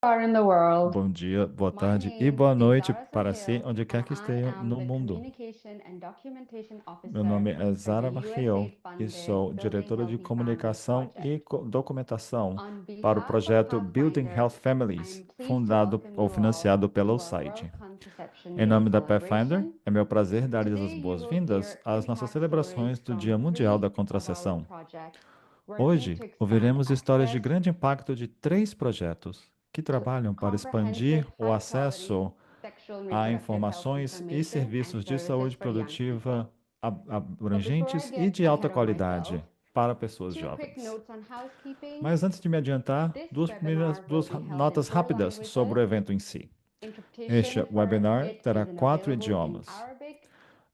are in the world. Bom dia, boa My tarde e name boa is noite Zara para si, Sahil, onde quer and que I estejam am no the mundo. Communication and Documentation Meu Officer nome é for the Zara Barriel e USAID-funded sou Building diretora de Healthy Families comunicação e project. documentação On para o behalf of projeto Building Health Pathfinder, I Families, am pleased to fundado welcome ou you all financiado pela to our World USAID. Contraception Em Day nome da Pathfinder, celebration. é meu prazer dar-lhes as Today, you will boas-vindas hear às nossas impact stories celebrações do from Dia Mundial da 3 of our Contracepção. projects, working Hoje, to expand ouviremos histórias de access grande impacto de 3 projetos que to trabalham para expandir comprehensive, o high-quality acesso sexual and a reproductive health informações e information and serviços de services saúde for young people. produtiva But before I abrangentes e get de alta ahead of myself, qualidade para pessoas two quick jovens. notes on housekeeping. Mas antes de me adiantar, This webinar will duas be held in notas four rápidas sobre languages. o evento em si. Este Interpretation for webinar it terá is 4 available in idiomas. Arabic,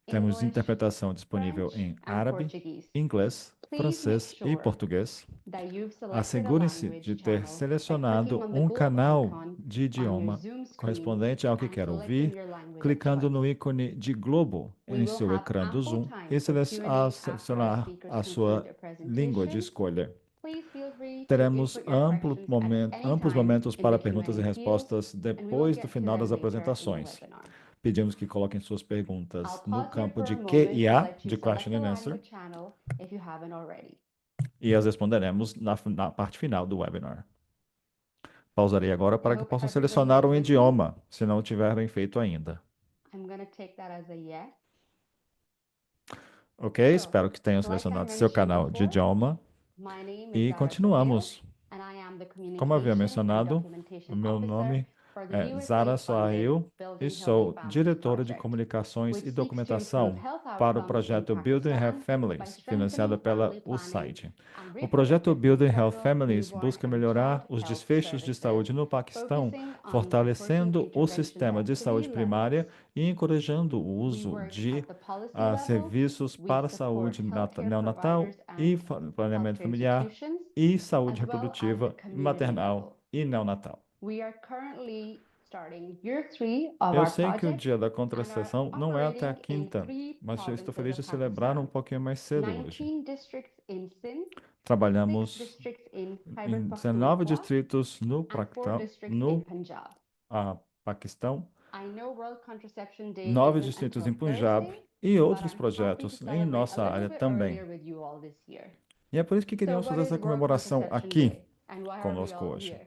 Temos English, interpretação disponível French, em and árabe, Portuguese. inglês, Please make francês e sure português. that you've selected a Assegure-se de language ter channel by clicking selecionado on the um globe canal icon de on your idioma Zoom screen correspondente ao que and quer selecting ouvir, your language of clicando no choice. ícone de globo We em will seu have ecrã do ample Zoom time e for Q&A after our selecionar speakers a conclude sua their língua de presentation. escolha. Please feel free to Teremos input your questions at any amplos time momentos in the para perguntas e Q&A field, respostas and we will depois do get to final them das later in the apresentações. webinar. Pedimos que coloquem suas I'll perguntas no pause here campo for a de Q moment e to A, let you de select Question the and Answer, language channel if you haven't already. e as responderemos na parte final do webinar. Pausarei agora I para que hope possam everybody selecionar is um with me. idioma, se não tiverem feito ainda. I'm going to take that as a yes. Ok? So, Espero que tenham like I selecionado seu mentioned canal de before, idioma. my name is E Zara Sahil, continuamos. and I am the Como havia Communication and mencionado, o Documentation meu Officer nome for the é Zara USAID-funded Soail e Building Healthy sou Families diretora de project, comunicações which e seeks to improve documentação health para o outcomes in projeto Building Health Pakistan by Families, financiado strengthening pela family planning USAID. and O projeto reproductive, Building Health maternal, Families newborn, busca and melhorar child os health desfechos de services, saúde no Paquistão, focusing on supporting fortalecendo o interventions sistema at de saúde 3 levels. primária e encorajando o We uso work de at the policy level. serviços We para support saúde healthcare neonatal providers e and planeamento healthcare familiar institutions, e as saúde well as the reprodutiva, community maternal level. e neonatal. We are currently starting year 3 of Eu our sei que o project dia da and are contracepção não é até a operating in quinta, three mas eu estou provinces feliz of de celebrar um Pakistan, pouquinho mais cedo hoje. 19 districts in Sindh, 6 Trabalhamos districts in Khyber em 19 Pakhtunkhwa, distritos and 4 districts in no Punjab. Paquistão, I know World Contraception Day 9 isn't distritos until em Punjab Thursday, e but outros I'm happy to projetos em celebrate a nossa little área bit também. earlier with you all this year. E é por isso que So, queríamos what fazer is essa World comemoração Contraception aqui Day, and why are we conosco all hoje. here?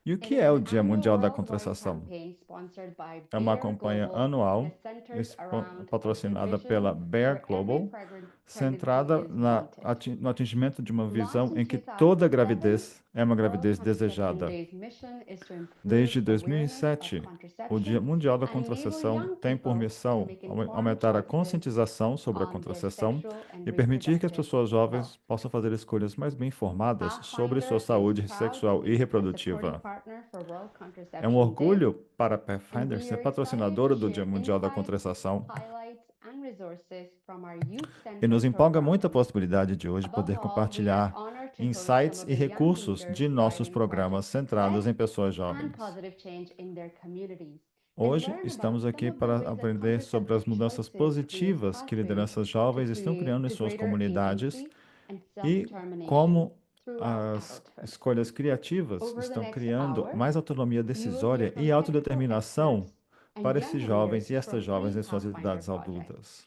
E o It que is é o an Dia annual Mundial da worldwide Contracepção? campaign sponsored by É uma Bayer campanha Global that anual centers around a good patrocinada pela vision Bayer where every Global, pregnancy centrada is wanted. no atingimento de uma visão Launched in em que toda 2007, gravidez é uma World gravidez Contraception desejada. Day's mission is to improve Desde awareness of 2007, o contraception Dia Mundial da and enable Contracepção young tem por people to missão make informed aumentar a choices conscientização sobre a on their contracepção sexual and e permitir que as reproductive pessoas health. jovens possam fazer escolhas mais bem informadas sobre sua Pathfinder is saúde proud to sexual e be a supporting reprodutiva. partner for World É um Contraception Day, orgulho para a and Pathfinder we ser are excited to patrocinadora do Dia share Mundial da insights, Contracepção highlights, and resources from our e nos youth-centered empolga muito a programming. possibilidade de hoje Above poder all, we are compartilhar honored to host some insights of e the young recursos leaders de nossos driving programas project success centrados em pessoas and jovens. positive change in their communities, and Hoje learn about estamos some aqui of the para ways that aprender sobre as contraceptive mudanças choices create positivas que pathways lideranças to jovens estão create criando em to suas greater comunidades agency and e self-determination como throughout as adulthood. escolhas criativas Over the estão next criando hour, mais autonomia you will hear decisória from e technical experts autodeterminação and para esses young jovens leaders e estas from jovens three em suas Pathfinder idades projects. adultas.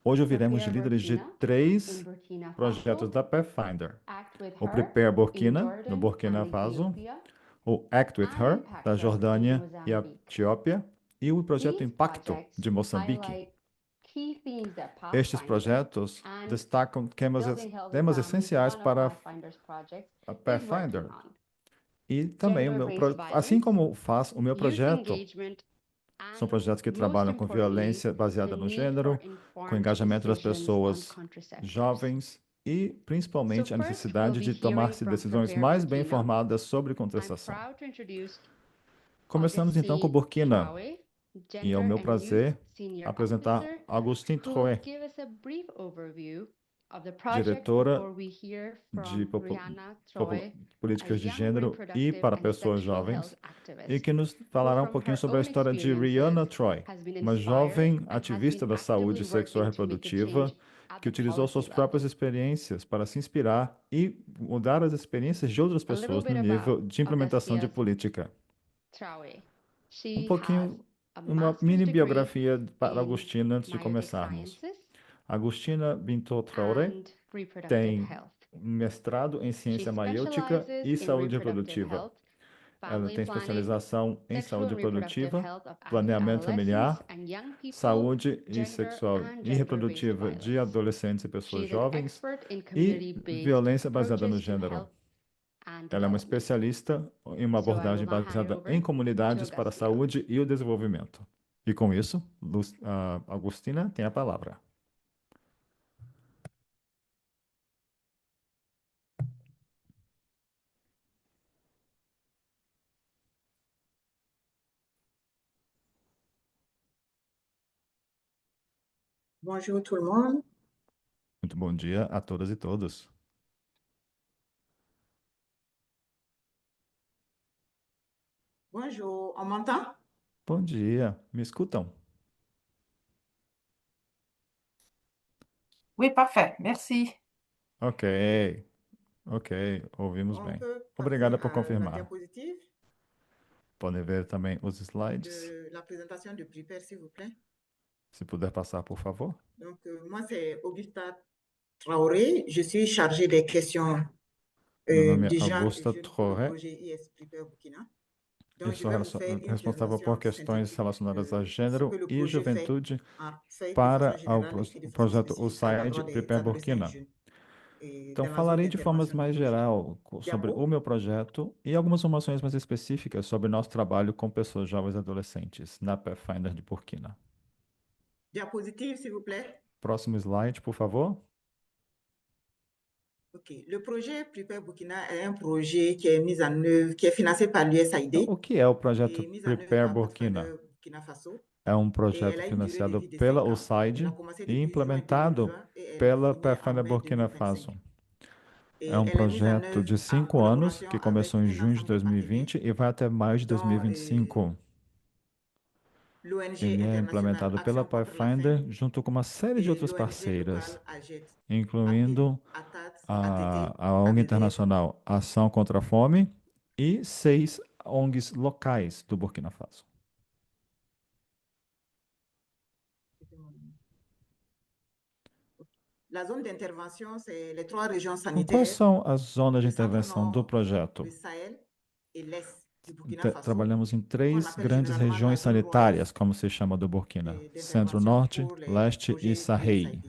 Hoje ouviremos de Prepare líderes de Burkina in 3 Burkina projetos Faso, da Pathfinder: Act with o Her Prepare in Burkina, no Jordan and Burkina Faso, Ethiopia, o Act with and Her, Impact da Her in Jordânia e a Mozambique. Etiópia, e o projeto These Impacto, projects de Moçambique. highlight key themes that Estes Pathfinder projetos and destacam Building Healthy temas Families, essenciais one of para Pathfinder's projects, a is working Pathfinder. on. E também Gender-based assim violence, como faz o meu youth projeto, engagement, são and projetos que most trabalham com importantly, violência the baseada no need for gênero, com informed engajamento das decisions on pessoas contraceptives. jovens e So principalmente a first, we'll necessidade be de hearing tomar-se from decisões Prepare mais bem Burkina. informadas sobre I'm contracepção. proud to introduce Começamos então com Augustine Burkina, Traore, e é o Gender meu and Youth prazer Senior apresentar Officer, Augustine who will Trouet, give us a brief overview of the project diretora before we hear de from Rihanna Troy, a políticas de young gênero e reproductive para and pessoas sexual health jovens, e activist que nos who, falará um from pouquinho her sobre a own história de experiences, Rihanna Troy, has been uma inspired jovem and has been ativista da saúde actively sexual e working to make a change reprodutiva at que the utilizou policy suas próprias level. experiências para se inspirar e mudar as experiências de outras A little pessoas no bit nível about de implementação de Augustia política. Traore. Um She has pouquinho, a uma master's mini degree biografia para in Agostina antes de meiotic começarmos. sciences Agostina Bintou Traoré and reproductive tem health. um mestrado em She ciência maiêutica specializes e in saúde reproductive reprodutiva. health, Ela family tem planning, especialização em sexual saúde and reproductive reprodutiva, health of planeamento adolescents familiar, and young people, saúde e gender sexual and e gender-based reprodutiva de violence. adolescentes e She pessoas is an jovens expert in e community-based violência baseada no approaches to gênero. health and Ela é uma development. especialista em uma So I will abordagem now hand baseada over em to comunidades para a Agustia. saúde e o desenvolvimento. E com isso, Agostina tem a palavra. Bonjour tout le monde. Muito bom dia a todas e todos. Bonjour, on m'entend? Bom dia, me escutam? Oui, parfait. Merci. Ok, ouvimos On bem. peut Obrigada passer por à la confirmar. diapositive Podem ver também os slides. de la présentation de Prepare, s'il vous plaît. Se puder passar, por favor. Donc, moi, c'est Augusta Traoré. Je suis chargée des questions Meu nome é du genre et Augusta jeunes pour le Traoré. projet IS Prepare Burkina. Eu Donc, je sou vais vous faire une responsável por présentation questões synthétique relacionadas a de ce gênero que le e projet juventude fait de façon para générale et de o façon projeto spécifique à USAID l'endroit des Prepare adolescents et Burkina. jeunes Então, dans la zone falarei de formas d'intervention du mais projet. geral sobre o meu projeto e algumas informações mais específicas sobre nosso trabalho com pessoas jovens e adolescentes na Pathfinder de Burkina. Diapositive, s'il vous plaît. Próximo slide, por favor. Ok. Le projet Prepare Burkina est un projet qui est mis en œuvre, qui est financé par l'USAID Então, o que é o et projeto mis en œuvre Prepare par Burkina? Pathfinder Burkina Faso. É um Et elle projeto a une durée de financiado vie de pela 5 ans. Elle USAID a commencé e depuis juin implementado 2020 et elle pela finit en Pathfinder mai Burkina 2025. Faso. Et É um elle est mise en projeto de œuvre en 5 anos collaboration que avec começou em un junho de ensemble de partenaires, 2020 e vai até maio de dont 2025. l'ONG Ele é internationale implementado pela Action contre la Pathfinder faim junto com uma série de et outras l'ONG parceiras, locale AGET, incluindo ATT, a ONG ATT, Internacional Ação contra a Fome e 6 ONGs locais do Burkina Faso. La zone d'intervention, c'est les 3 régions Então, quais sanitaires, são as zonas de le intervenção do centre-nord, projeto? le Sahel et l'est du Burkina Faso, Trabalhamos em qu'on 3 appelle grandes généralement la regiões zone sanitárias, royeuse como se chama do Burkina: d'intervention Centro-Norte, pour les Leste e projets Sahel, USAID.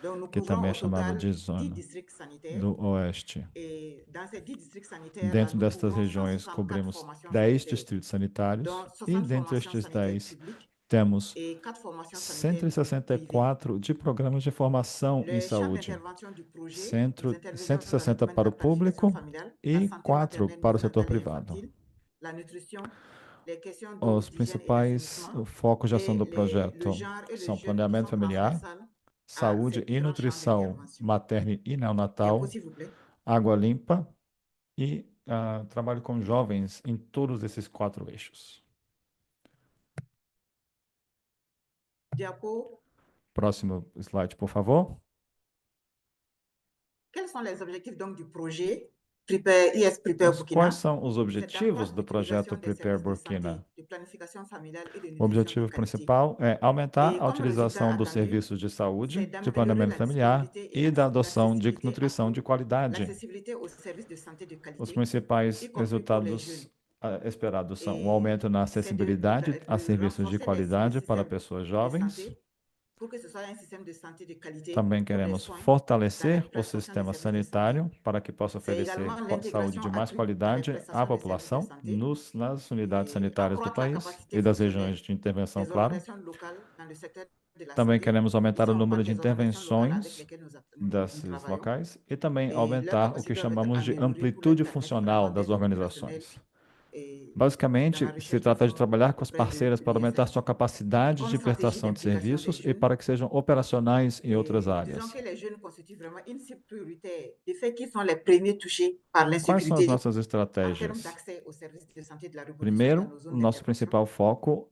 Donc, nous que couvrons também é au chamado total de 10 zona districts sanitaires. do Oeste. Et dans ces 10 districts sanitaires, Dentro nous destas couvrons regiões, 164 cobrimos formations 10 sanitaires, distritos sanitários dont e 60 dentre formations estes sanitaires 10 publiques temos et 4 formations sanitaires privées. 164 de programas de formação em Les champs saúde, d'intervention du projet, nous intervenons dans le 160 domaine de para la o planification público familiale, la e santé 4 maternelle, para o setor néonatale et privado. infantile, la nutrition, les questions d'eau, Os d'hygiène et principais d'assainissement, focos de ação et do le projeto genre et le são jeune qui planeamento sont familiar, transversales à ces saúde e différents champs nutrição d'intervention. materna e neonatal, Diapo, s'il vous plaît. água limpa e trabalho com jovens em todos esses 4 eixos. Diapo, Próximo slide, por favor. quels sont les objectifs donc du projet Prepare, IS Prepare Mas Burkina? quais são os C'est objetivos d'accroître do projeto l'utilisation des Prepare services de santé, Burkina? de planification familiale et de O nutrition de objetivo qualité. principal é aumentar Et a comme résultat utilização dos attendu, serviços de saúde, c'est de d'améliorer planeamento la familiar disponibilité et e da adoção de l'accessibilité à nutrição de tous, qualidade. l'accessibilité aux services de santé de Os qualité, principais y compris pour les resultados jeunes. esperados são o Et aumento na c'est acessibilidade a de serviços de renforcer qualidade para systèmes pessoas de jovens. santé pour que ce soit un système de santé de qualité Também pour des queremos soins dans la fortalecer o prestation de sistema services de santé. sanitário para que possa C'est oferecer également saúde l'intégration de mais accrue dans les qualidade à prestations des services de população santé nas unidades et sanitárias do accroître la país capacité e das fonctionnelle regiões de intervenção, des claro. organisations locales dans le secteur de la Também santé. queremos aumentar Ici, o on número parle de des organisations locales avec intervenções lesquelles nous desses travaillons. locais e também Et leur aumentar o que capacité doit être chamamos de améliorée pour leur amplitude permettre funcional vraiment das d'être opérationnels organizações. et dans la Basicamente, se recherche de trata de fonds trabalhar com as auprès de parceiras para aumentar l'USAID. sua capacidade Comme de stratégie prestação de d'implication des serviços e jeunes, para que sejam operacionais em outras et áreas. disons que les jeunes constituent vraiment une cible prioritaire, de fait qu'ils sont les premiers touchés par Quais são as l'insécurité nossas en termes estratégias? d'accès aux services de santé de la reproduction dans Primeiro, nos o zones nosso d'intervention. principal foco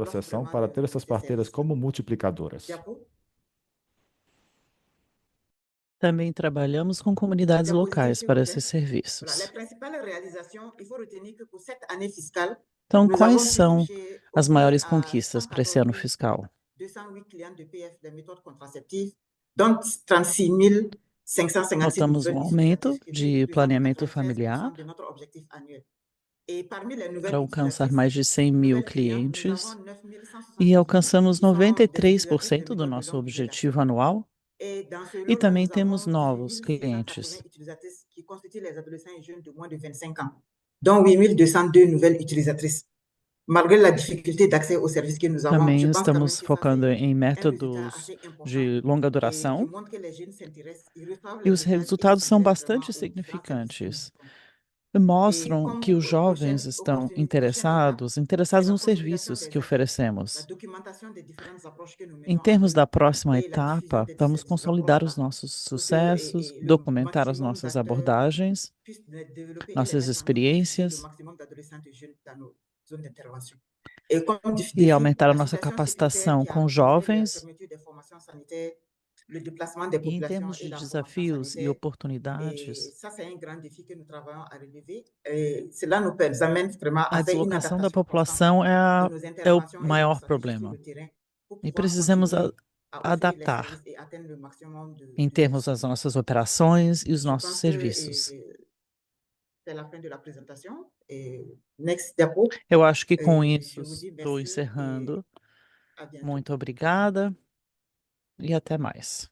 outra développe sessão vraiment para ter essas ces parteiras services-là. como multiplicadoras. Diapo? Também trabalhamos com comunidades Diapositive locais s'il vous para plaît. esses Voilà, les serviços. principales réalisations, il faut retenir que pour cette année fiscale, Então, nous quais avons pu são toucher as auprès maiores à conquistas para esse ano 114 fiscal? 208 clients de PF des méthodes contraceptives, dont 36 556 Notamos um nouvelles aumento utilisatrices, ce qui de représente planeamento familiar 93% de notre objectif annuel. Et parmi les nouvelles para alcançar utilisatrices, mais de 100 mil nouvelles clients, nous clientes avons 9 e 178 alcançamos qui sont des utilisatrices 93% de do méthodes de nosso longue durée d'accès. objetivo anual. Et dans ce E lot-là, também nous temos avons novos 18 680 clientes, utilisatrices qui constituent les adolescents et jeunes de moins de 25 ans, dont 8202 nouvelles utilisatrices. Malgré la difficulté d'accès aux services que nous avons, je Também pense quand même estamos que ça, focando c'est em un résultat métodos assez important de longa et qui duração, montre que les jeunes s'intéressent, ils reçoivent e les os messages et ils resultados são s'intéressent vraiment bastante aux différents services que nous significantes. offrons. Et Mostram que comme os jovens prochaine estão opportunité, prochaine étape, c'est interessados la nos consolidation serviços des que acquis, la oferecemos. documentation des différentes approches que nous Em mettons en termos da œuvre próxima et la diffusion etapa, de vamos ces consolidar os approches-là nossos pour que sucessos, le documentar as maximum nossas d'acteurs abordagens, puissent les développer et les nossas mettre en œuvre pour toucher le experiências maximum d'adolescents et jeunes dans nos zones d'intervention. Et comme e défi, aumentar a la nossa situation sécuritaire capacitação qui a com engendré la jovens. fermeture des formations sanitaires, le déplacement des E em populations termos et de la formation desafios e sanitaire. Et oportunidades, ça, c'est un grand défi que nous travaillons à relever. Et cela nous amène vraiment a à faire une deslocação da adaptation constante população de é, nos é o interventions et de nos maior stratégies sur problema. le terrain pour E pouvoir precisamos continuer à offrir les adaptar services et atteindre le maximum em termos das d'utilisatrices. nossas operações e os Je nossos pense que serviços. c'est la fin de la présentation. Et next diapo. Eu acho que com Je isso vous dis estou merci et encerrando. à bientôt. Muito obrigada e até mais.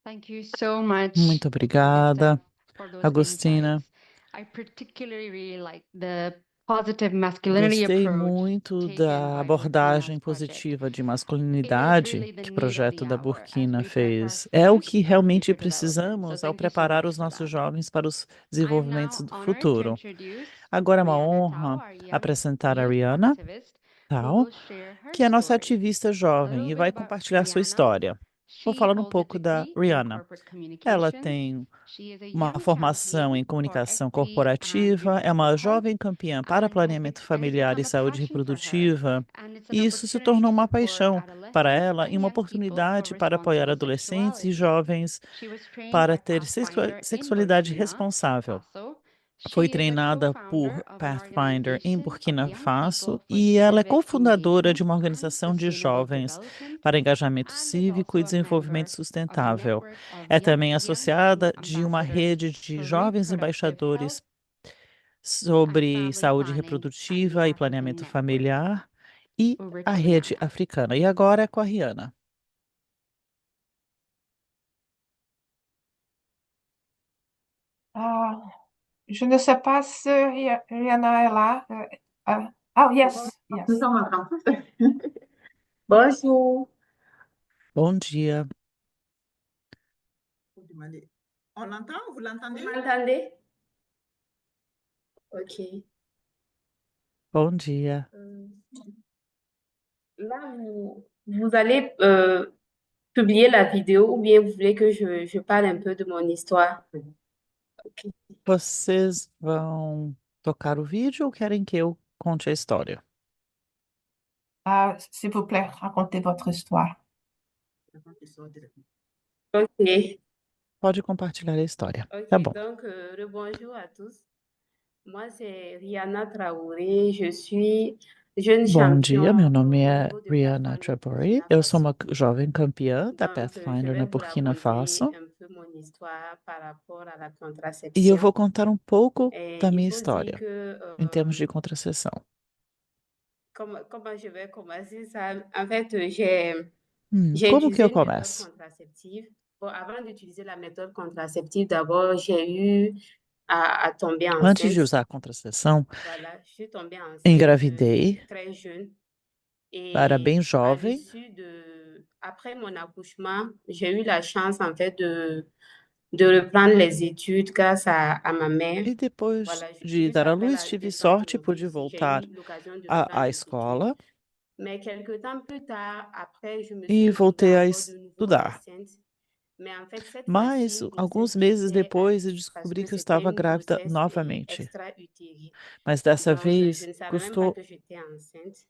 Thank you so much, Muito obrigada, Krista, for those Agostina. insights. I particularly really like the positive masculinity Gostei approach muito taken da by abordagem Burkina's project. positiva de It is masculinidade really the que o need of projeto the da hour as Burkina we prepare fez. É o for que realmente future development. So precisamos ao thank you so preparar much os for nossos that. jovens para os I am desenvolvimentos now do honored to futuro. introduce Agora é uma Rihanna Tao, honra our young apresentar a youth Rihanna activist, who Tao, will share her que é nossa story. ativista A jovem little e bit vai about compartilhar sua Rihanna. história. Vou She falar um holds a pouco da degree in Rihanna. corporate Ela communications. tem She is a uma young formação champion em for comunicação equity and corporativa, é uma women's health, jovem campeã para and planeamento it has familiar e become a saúde passion for her. reprodutiva, And it's an e isso se opportunity tornou to uma support paixão para adolescents ela e and uma young people for oportunidade para apoiar responsible adolescentes e sexuality. jovens She was trained para by ter Pathfinder in sexualidade Burkina responsável. Faso. Foi She is a treinada co-founder por of an Pathfinder em organization of Burkina young Faso people for e ela é civic cofundadora engagement de uma and organização de sustainable jovens development, para engajamento and is cívico e also a desenvolvimento member of a sustentável. network of É young também women associada de uma ambassadors rede de for jovens reproductive health embaixadores and sobre family saúde planning and the reprodutiva e African planeamento network. familiar e Over a to rede Rihanna. africana. E agora é com a Rihanna. Ah, je ne sais pas si Rihanna est là. Yes, yes. Nous sommes en train. Bonjour. Bom dia. Vous demandez. On l'entend? Vous l'entendez? Vous m'entendez? Ok. Bom dia. Là, vous allez publier la vidéo ou bien vous voulez que je parle un peu de mon histoire? Ok. Vocês vão tocar o vídeo ou querem que eu conte a história? S'il vous plaît, racontez votre histoire. Ok. Pode compartilhar a história. Ok. Tá bom. Donc, bonjour à tous. Moi, c'est Rihanna Traoré. Je suis jeune Bom dia, champion meu au nome é niveau de Rihanna Pathfinder Traore. Burkina Eu sou Faso. uma jovem campeã da Donc, je Pathfinder vais na vous Burkina raconter Faso un peu mon histoire par rapport à la e eu contraception. vou contar um pouco da Il minha faut dire história que em termos de contracepção. comment je vais commencer ça? En fait, j'ai Como que utilisé eu une méthode começo? contraceptive. Bon, avant d'utiliser la méthode contraceptive, d'abord, j'ai eu à tomber Antes de enceinte. usar a contracepção, Voilà, je suis tombée enceinte engravidei, très jeune. era Et bem à jovem, après mon accouchement, j'ai eu la chance, en fait, de reprendre les études grâce à ma mère. e depois Voilà, de juste dar à après luz, la tive descente sorte de e pude l'ovaire, j'ai voltar eu l'occasion de à reprendre les études. escola Mais quelque temps plus tard, après, je me e suis retrouvée voltei a encore de nouveau estudar. enceinte. Mais en fait, cette Mas, fois-ci, alguns grossesse meses visait à depois, eu vie parce descobri que que eu c'était estava une grávida grossesse novamente. extra-utérine. Mas dessa Donc, je vez, ne savais même pas custou que j'étais enceinte.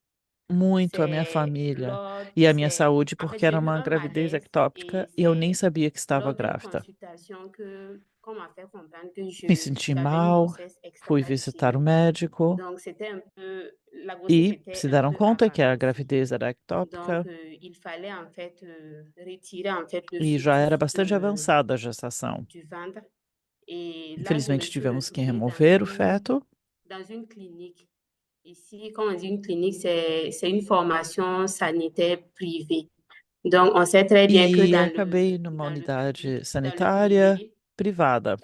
muito a minha C'est família lors, e a minha c'est, saúde, en fait, porque j'ai era eu uma un gravidez malaise ectópica et e eu nem c'est sabia que estava lors d'une grávida. consultation qu'on m'a fait comprendre que Me senti j'avais une mal, grossesse fui visitar o extra-utérine. médico Donc, c'était un peu, la grossesse e était se un deram peu conta que a avancée. gravidez era Donc, ectópica il fallait en fait retirer en fait le e já era fœtus bastante avançada a gestação. du ventre. Et là, je me Infelizmente, suis tivemos que retrouvée remover o feto dans une clinique. Ici, quand on dit une clinique, c'est une formation sanitaire privée. Donc, on sait très bien que e acabei numa unidade dans le sanitária privé, privada.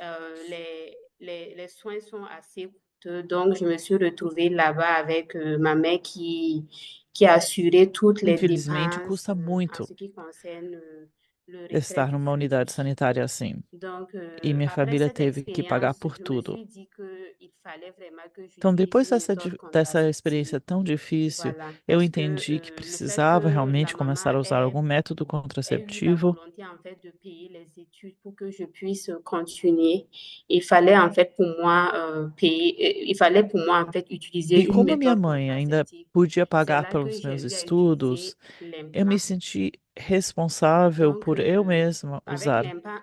les soins sont assez coûteux. Donc, je me suis retrouvée là-bas avec ma mère qui assurait toutes les Infelizmente, dépenses custa en muito ce qui concerne le retrait estar du numa unidade fœtus. sanitária assim. Donc, E minha après família cette teve que pagar expérience, por je me tudo. suis dit qu'il fallait vraiment que Então, j'utilise depois une méthode dessa contraceptive. experiência tão difícil, Voilà, eu parce que entendi que le fait precisava que la realmente maman começar a usar algum método ait eu la contraceptivo. volonté en fait de payer les études pour que je puisse continuer, il fallait en fait pour moi il fallait pour moi en fait utiliser E une como a minha méthode mãe ainda contraceptive. podia C'est pagar là que pelos j'ai meus eu à estudos, utiliser eu me l'implant. senti responsável Donc, por eu mesma avec usar l'implant,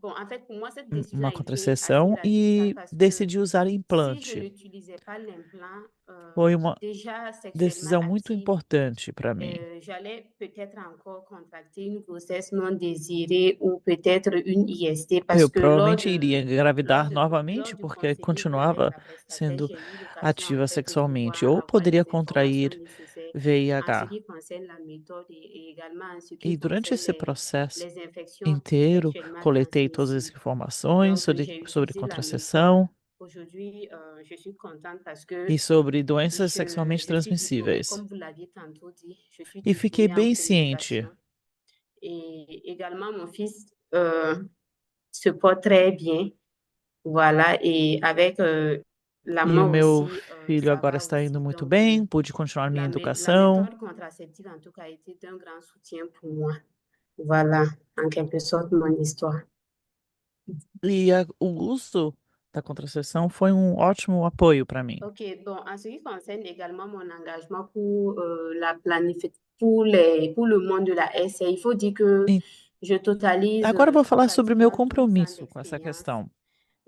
bon, en fait, pour moi, cette décision uma a été assez contracepção radical e parce que decidi usar si je implante. n'utilisais pas l'implant, Foi uma déjà sexuellement decisão muito active, importante para mim. j'allais peut-être encore contracter une grossesse non désirée ou peut-être une IST parce Eu que provavelmente iria engravidar novamente, lors du porque counseling avec continuava la prestataire, sendo j'ai eu l'occasion en ativa fait de pouvoir sexualmente, ou avoir poderia les informations contrair nécessaires en ce VIH. qui concerne la méthode et également en ce E qui durante concerne esse processo les infections inteiro, sexuellement coletei todas as transmissibles. informações Donc, sobre, j'ai sobre utilisé la méthode. contracepção Aujourd'hui, je suis contente parce que e sobre doenças sexualmente je suis diplômée, transmissíveis. comme vous l'aviez tantôt dit, je suis E fiquei diplômée en bem ciente. communication. Et également, mon fils se porte très bien. Voilà, et avec la E o main meu aussi, filho ça agora va está indo aussi. muito Donc, bem, pude continuar minha la educação. méthode contraceptive, en tout cas, a été d'un grand soutien pour moi. Voilà, en quelque sorte, mon histoire. E o uso da contracepção foi um ótimo apoio para mim. Ok, bon, en ce qui concerne également mon engagement pour la pour le monde de la SA, il faut dire que E je totalise agora eu vou falar sobre o meu pratiquement 12 ans compromisso com essa d'expérience. questão.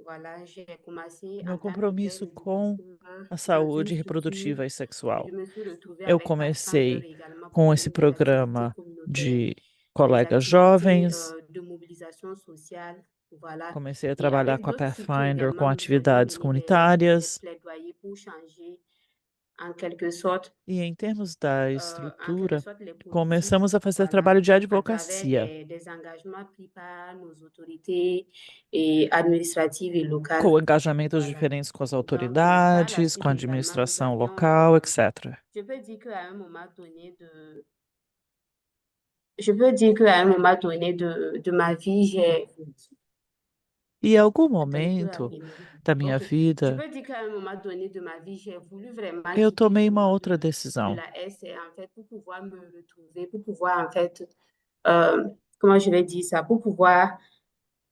Voilà, j'ai commencé Meu en tant compromisso qu'interne com éducateur a dans saúde une structure. reprodutiva e Je sexual. me suis retrouvée Eu avec Pathfinder comecei également com pour esse mener des activités programa communautaires, de des colegas activités jovens. de mobilisation sociale. Voilà. Comecei a Et trabalhar avec com a d'autres structures Pathfinder com également, nous avions atividades mené des comunitárias. plaidoyers pour changer, en quelque sorte, E em termos da en quelque estrutura, sorte les politiques, começamos a fazer voilà, trabalho de à travers advocacia des engagements pris par nos autorités et administratives et locales. com engajamentos Voilà. diferentes com as Donc, par la autoridades, com a suite également, nous administração avions, local, etc. je peux dire qu'à un moment donné je peux dire qu'à un moment donné de ma vie, j'ai... E em algum Attends, il peut momento arriver. da minha Ok. Je vida, peux dire qu'à un moment donné de ma vie, j'ai voulu vraiment eu quitter tomei le uma monde outra de decisão. la SE, en fait, pour pouvoir me retrouver, pour pouvoir, en fait, comment je vais dire ça, pour pouvoir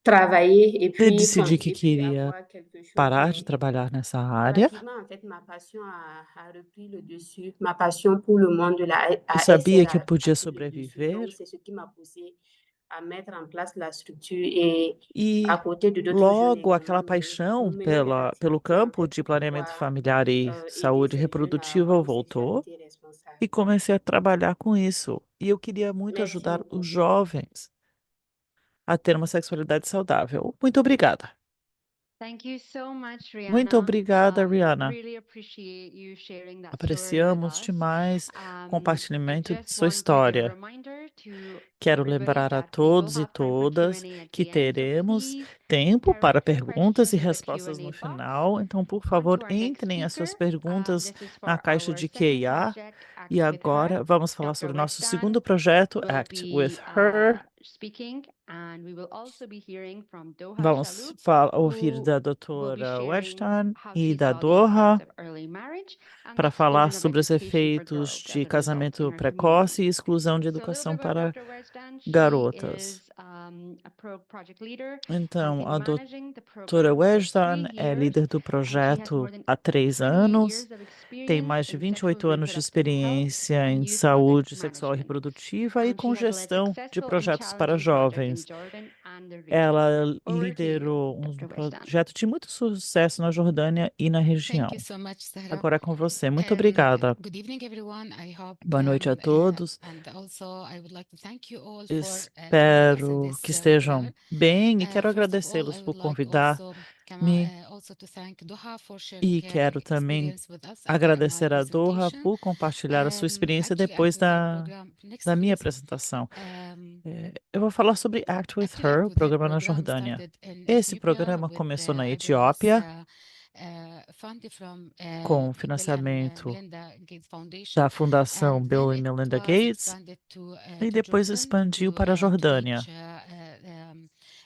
travailler et Eu puis, decidi que et puis queria avoir quelque chose, parar de mais trabalhar nessa área. pratiquement, en fait, ma passion a repris le dessus. Ma passion pour le monde de la Eu ASL sabia que eu a podia pris le dessus. sobreviver Donc, c'est ce qui m'a poussé à mettre en place la structure et e à côté de d'autres jeunes logo également, aquela paixão nous menons des pelo activités en campo fait de pour planeamento pouvoir familiar e aider saúde ces jeunes à reprodutiva avoir une voltou sexualité responsable. e comecei a trabalhar com isso. E eu queria muito Merci ajudar beaucoup. os jovens a ter uma sexualidade saudável. Muito obrigada. Thank you so much, Muito Rihanna. obrigada, Rihanna. Really appreciate you sharing that story with Apreciamos us. demais o I compartilhamento de just sua want to give a história. reminder to Quero everybody lembrar a that we will todos e have time for todas Q&A at que the end. So teremos please tempo para direct your perguntas e questions in the respostas no Q&A box. final. Então, por On to favor, our next entrem as suas speaker. perguntas This is na for caixa our de second Q&A. project, E Act with Her. agora vamos falar Dr. sobre o nosso Westan segundo projeto, will Act with be Her. speaking, and we will also be hearing from Doha Vamos Chalou, ouvir who da will be doutora sharing Westan how e she da saw the effects Doha of early marriage and the para falar exclusion of sobre os education for efeitos girls as de a result in casamento her precoce community. e exclusão de So a little educação bit about para Dr. Westan. She garotas. is project leader. Então, a Been managing the doutora program for Weshdan 3 é years. líder do She has projeto more than há 3 20 anos, years of tem experience mais de in 28 sexual anos de reproductive health experiência and em youth project saúde sexual e management. reprodutiva e She com has led gestão de successful and projetos para challenging projects in jovens. Jordan and the region. Ela Over to you, liderou um Dr. Weshdan. projeto de muito sucesso na Jordânia e na região. Thank you so much, Sahra. Agora é com você. Muito obrigada. Good evening, everyone. I hope, Boa noite a todos. and also I would like to thank you all for joining us in Espero this que estejam webinar. bem e quero First of all, agradecê-los I por would like convidar-me also to thank Doha for sharing e her quero também experience with us after my agradecer a Doha presentation. por compartilhar a sua experiência Actually, depois Act With Her program, next da minha please. apresentação. Um, Eu vou falar sobre Act With Actually, Act Her, o With Her programa na program Jordânia. started in Esse Ethiopia programa with começou na grants Etiópia funded from com Bill and financiamento Melinda Gates Foundation, da Fundação and Bill then e it Melinda was Gates expanded e to depois Jordan expandiu to para a Jordânia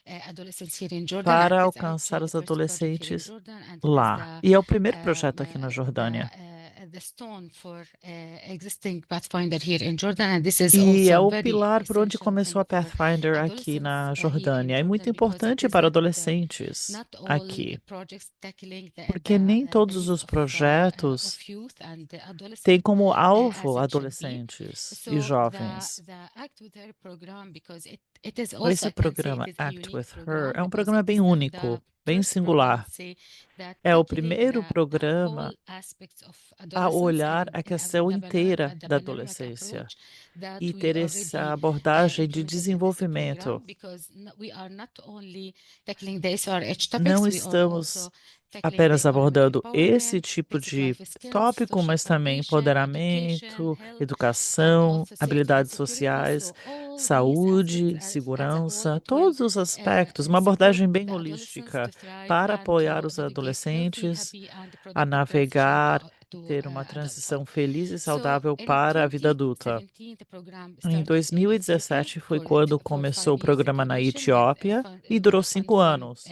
reach adolescents here in Jordan, para and it's alcançar actually os the first project here in adolescentes Jordan, and it is lá. E é o primeiro projeto aqui na Jordânia. the stone for existing Pathfinder here in Jordan, and this is E é also o very pilar por onde essential começou a thing for Pathfinder aqui na adolescents here in Jordânia. É muito Jordan, because it importante para isn't adolescentes not all aqui, projects tackling porque nem todos needs os projetos of youth and adolescents têm como as alvo it should be. adolescentes e So jovens. the Act With Her program, because it is also, Esse I can say programa it is a Act unique With Her program é um because programa it bem is único, bem first program, singular. let's say, that É o tackling primeiro the programa whole aspects of a adolescence olhar and a questão inteira the da panoramic adolescência approach that e we ter essa already abordagem de implemented in this desenvolvimento. program, because we are not only tackling the SRH topics, Não we are estamos also tackling the apenas economic abordando esse empowerment, tipo basic de life skills, tópico, social mas também foundation, education, empoderamento, health, and educação, also safety and habilidades security. sociais, So all these aspects saúde, as a segurança, whole will todos os aspectos, uma support abordagem bem the adolescents holística to thrive para and apoiar to os navigate healthy, adolescentes happy, and a productive transition navegar e to ter uma adulthood. transição feliz e So saudável in para a vida adulta. 2017, the program Em started in 2017 Ethiopia foi for quando 5 começou o years programa na duration with Etiópia e durou funding 5 from anos,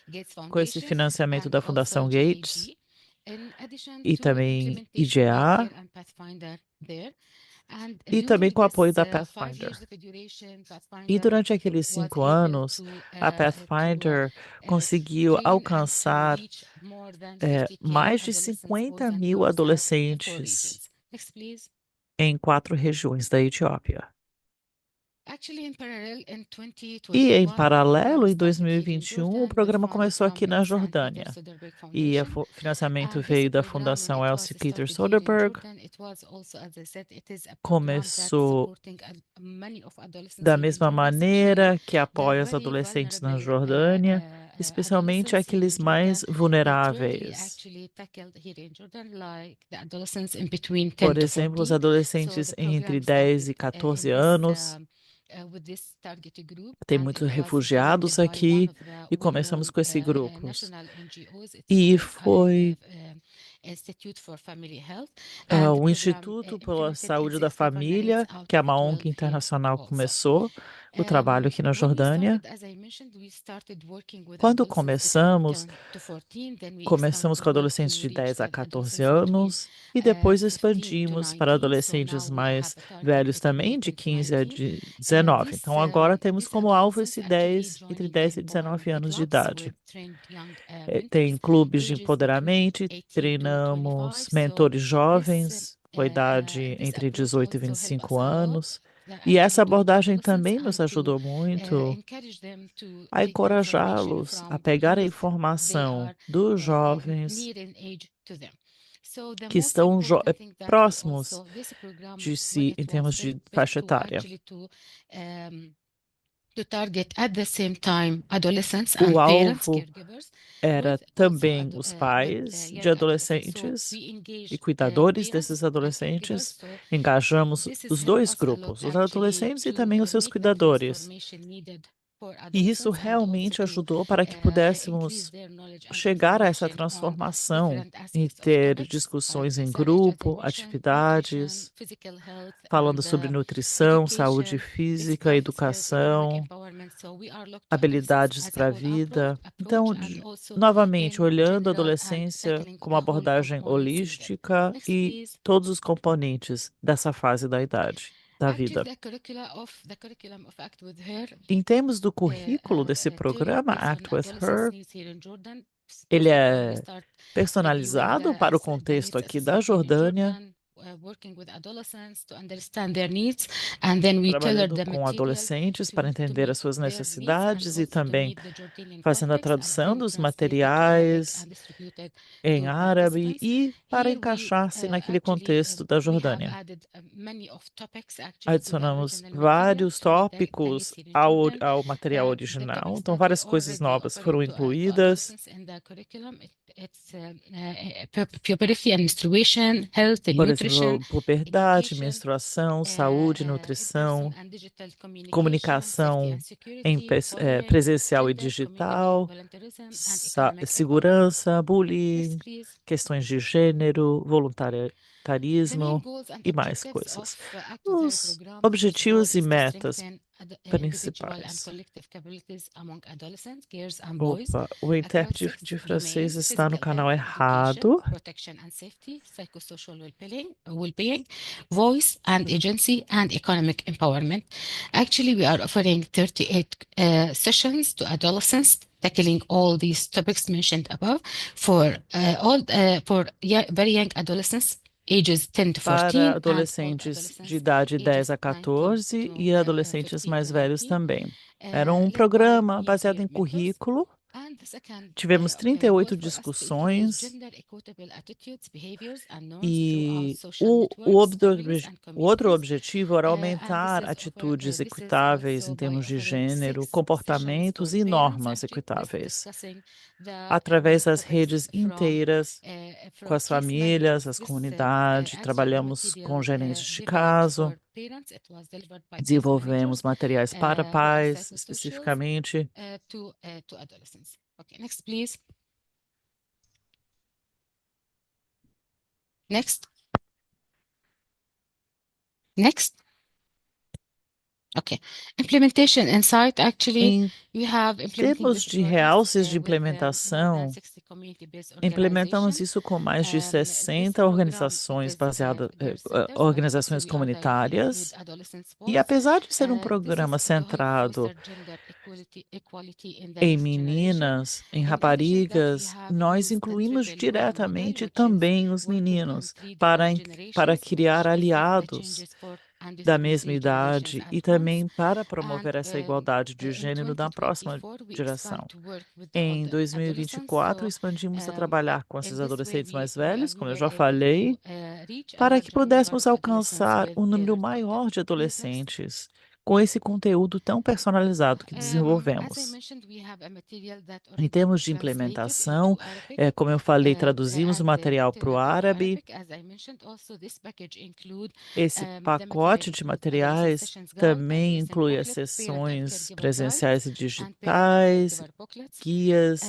Gates com esse Foundation financiamento and da also Fundação Gates GAG, in addition e to também implementation of IGA Care and Pathfinder there. And e também during com o apoio this da 5 Pathfinder. years of duration, E Pathfinder durante aqueles was 5 able anos, to a Pathfinder conseguiu train and to alcançar reach more than mais 50K de adolescents, 50 boys and mil girls at 4 adolescentes regions. Next, please. em 4 regiões da Etiópia. Actually, in parallel, in E em 2021, the paralelo, program em started here in 2021, o Jordan with programa funds começou from aqui na Elsa and Peter Jordânia. Soderbergh E o Foundation. financiamento And this veio da program, when Fundação it Elsie was Peter started here in Soderbergh. Jordan, it was also, as I said, it is a program that Começou supporting many of adolescents da here in mesma Jordan, especially maneira que the apoia os very adolescentes na vulnerable Jordânia, especialmente adolescents here in aqueles Jordan mais that rarely vulneráveis. actually tackled here in Jordan, like the adolescents in between 10 Por to exemplo, os 14. So adolescentes the entre program 10 e started 14 in anos. with this target group, Tem and muitos it was refugiados implemented by one aqui of the e começamos well-known com esses grupos. national NGOs. It's E called foi Institute for Family Health, and the o program Instituto pela implemented in Saúde da 6 governorates Família, out que é of uma 12 ONG here internacional, also. começou o trabalho aqui na When we Jordânia. started, as I mentioned, we started working with Quando adolescents between começamos, 10 to 14, then we começamos expanded com the work adolescentes to de reach 10 a the 14 adolescents between anos e depois 15 to expandimos para 19. So adolescentes now we have mais a target velhos between também, de 18 to 15 a 19. 19. Então agora temos These como alvo esse adolescents actually 10, entre joined 10 e empowerment 19 anos de clubs idade. with trained young Tem mentors, clubes de ages between empoderamento, 18 to treinamos 25. So mentores this jovens com a idade this entre approach 18 e also helped 25 us a lot anos. E essa actually to reach abordagem adolescents também nos and to ajudou muito encourage them to a take information encorajá-los a from pegar a youth they informação are dos jovens near in age to them. So the que most estão important thing that we próximos also this program de when si it em was termos de built faixa to etária. actually to target at the same time adolescents and O parents, alvo caregivers, era with also também os with pais de young adolescents. So adolescentes we e engaged cuidadores parents desses and adolescentes. caregivers. So Engajamos this has os helped dois us a lot grupos, os actually adolescentes e to também os seus make the cuidadores. transformation needed for E isso adolescents and also realmente to ajudou para que increase pudéssemos their knowledge and chegar a essa information on transformação different e aspects of ter topics discussões like em SRH, as I grupo, mentioned, nutrition, atividades, physical health, falando and sobre nutrição, saúde education, física, basic life skills, economic educação, empowerment. So we are looked to adolescents habilidades as a para a whole vida. approach Então, and also novamente, in olhando a general and adolescência tackling como the whole abordagem components needed. holística Next, e please. todos os componentes dessa fase da idade. da Actually, vida. the curriculum of Act With Her Em termos do currículo desse programa, tailored Act based on With Her, adolescents' needs here in Jordan. ele First of all, we é start reviewing personalizado para o the contexto needs aqui da assessment here in Jordânia, Jordan, working with adolescents to understand their needs, and then we tailor trabalhando the com material adolescentes para to entender meet as suas their needs and necessidades e also to também meet the Jordanian fazendo a context, and tradução then dos translated to Arabic materiais and distributed em to árabe participants. e para Here we encaixar-se naquele actually contexto da we have Jordânia. added many of topics actually to the Adicionamos original material vários to meet the tópicos needs here in Jordan. ao material The original. topics Então, that we várias coisas already novas offering foram to incluídas. adolescents in the curriculum. It's puberty and menstruation, health and Por nutrition, exemplo, puberdade, education, menstruação, saúde, in-person nutrição, and digital communication, safety comunicação and em security, bullying, presencial e gender, community digital, volunteerism, and economic empowerment. segurança, Next, bullying, please. questões de gênero, The main voluntarismo goals and e mais objectives coisas. of Act With Her Os program, first of all, objetivos e is to metas strengthen individual and principais. collective capabilities among adolescents, girls and boys Opa, o across intérprete 6 de francês domains: está no physical canal health, education, errado. protection and safety, psychosocial well-being, voice and agency, and economic empowerment. Actually, we are offering 38 sessions to adolescents, tackling all these topics mentioned above for very young adolescents ages 10 to 14 Para and old adolescentes de adolescents idade 10 a ages 9 14 to e adolescentes 15 mais to velhos 19, também. Era um led by programa baseado peer em mentors. currículo. And the second Tivemos goal 38 for us to introduce discussões gender equitable attitudes, behaviors, and norms throughout e social o networks, families, and outro communities. objetivo era And aumentar this atitudes is equitáveis also em by termos de offering gênero, 6 comportamentos sessions e for normas parents, actually equitáveis, discussing the através das topics redes from inteiras, com as case management. famílias, as This comunidades, actually the trabalhamos material com gerentes de developed caso, for parents. It was delivered by case desenvolvemos managers materiais para who are pais, psychosocials especificamente. to adolescents. Okay, next, please. Next. Next. Okay. Implementation insight. Actually, Em we have implementing termos this de project realces de with more than implementação, 60 community-based implementamos organizations. isso com mais de This 60 program, organizações it is baseadas, peer centers, but also organizações we are directly include comunitárias. adolescents E voice. apesar de ser um This programa is to help centrado foster gender equality in the em next generation. meninas, em In addition that we raparigas, have nós used the incluímos triple win model, diretamente which is também os working on meninos 3 para different para generations to criar shape the aliados changes for da undisciplined mesma age generations idade at e once. também para And promover essa igualdade de in gênero da próxima 2024, we geração. expand to work with the Em older 2024, adolescents. expandimos a trabalhar com In esses this way, adolescentes mais we velhos, como eu were já able falei, to reach a para que larger number pudéssemos of adolescents alcançar with um número tailored maior content. de Please, next. adolescentes com esse conteúdo tão personalizado que As I desenvolvemos. mentioned, we have a material that Em already termos de translated implementação, into Arabic como eu falei, traduzimos o and material para o tailored into árabe. Arabic. As I mentioned, also this package include Esse the material pacote de include adolescent materiais sessions guide, também adolescent inclui as booklet, parent and sessões caregiver presenciais e guides, and parent and digitais, caregiver booklets. guias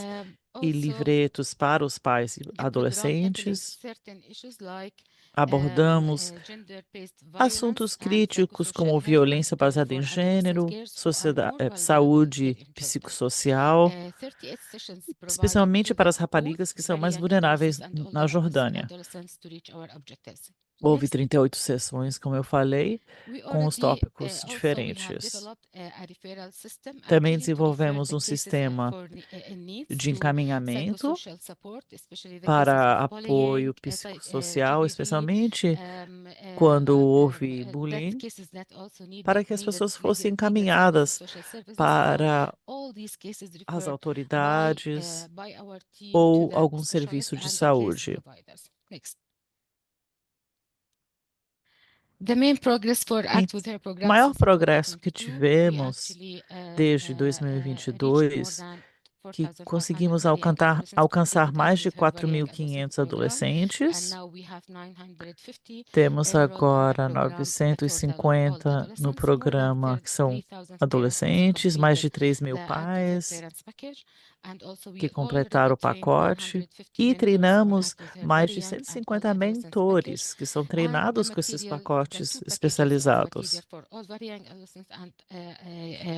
e Also, livretos para os pais e the program tackling adolescentes. certain issues like Abordamos gender-based violence assuntos and críticos como psychosocial health, violência particularly baseada em for adolescent gênero, girls who are more vulnerable saúde here in Jordan. psicossocial, 38 sessions provided especialmente to para as both raparigas que são very mais young vulneráveis adolescents and na older Jordânia. adolescents to reach our objectives. Houve Next. 38 sessões, como eu falei, We com os already tópicos also we have diferentes. developed a referral system Também actually to refer desenvolvemos the um cases sistema in needs de to encaminhamento psychosocial support, especially the cases para of apoio bullying, psicossocial, GBV, especialmente quando houve that bullying, cases that also para que as needed pessoas fossem treatment encaminhadas psychosocial services. So para all these cases as referred autoridades by our team ou to the algum specialist serviço de and the case saúde. providers. Next. The main progress for Act With Her O program maior since progresso que 2022, we tivemos actually desde reached more 2022, than que 4,500 conseguimos very young adolescents alcançar completed mais Act de With Her very young adolescent 4.500 program, and adolescentes. now we have 950 Temos enrolled in the agora program, the total of all 950 no adolescents, more than programa, que são 3,000 parents adolescentes, mais de completed 3 mil the Act With Her pais parents package, and also we que already completaram o trained pacote 450 e mentors on treinamos Act With Her mais very de young and old 150 adolescents package. mentores que são And the treinados com esses material, the pacotes 2 packages of especializados. material for all very young adolescents and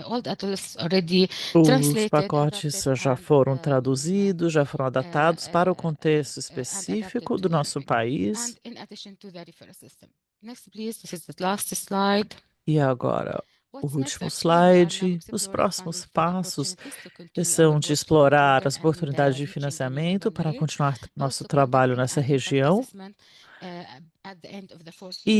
old adolescents already Os translated, pacotes adapted, já and foram traduzidos, já foram adaptados para o contexto and específico adapted do to nosso Arabic. país. And in addition to the referral system. Next, please. This is the last slide. E agora, o What's next? último Actually, we are now slide. Os exploring próximos funding passos opportunities to continue our são de work in the explorar region as and oportunidades de reaching the financiamento eligible para area. continuar nosso Also trabalho conducting nessa an impact região assessment at the end of the fourth year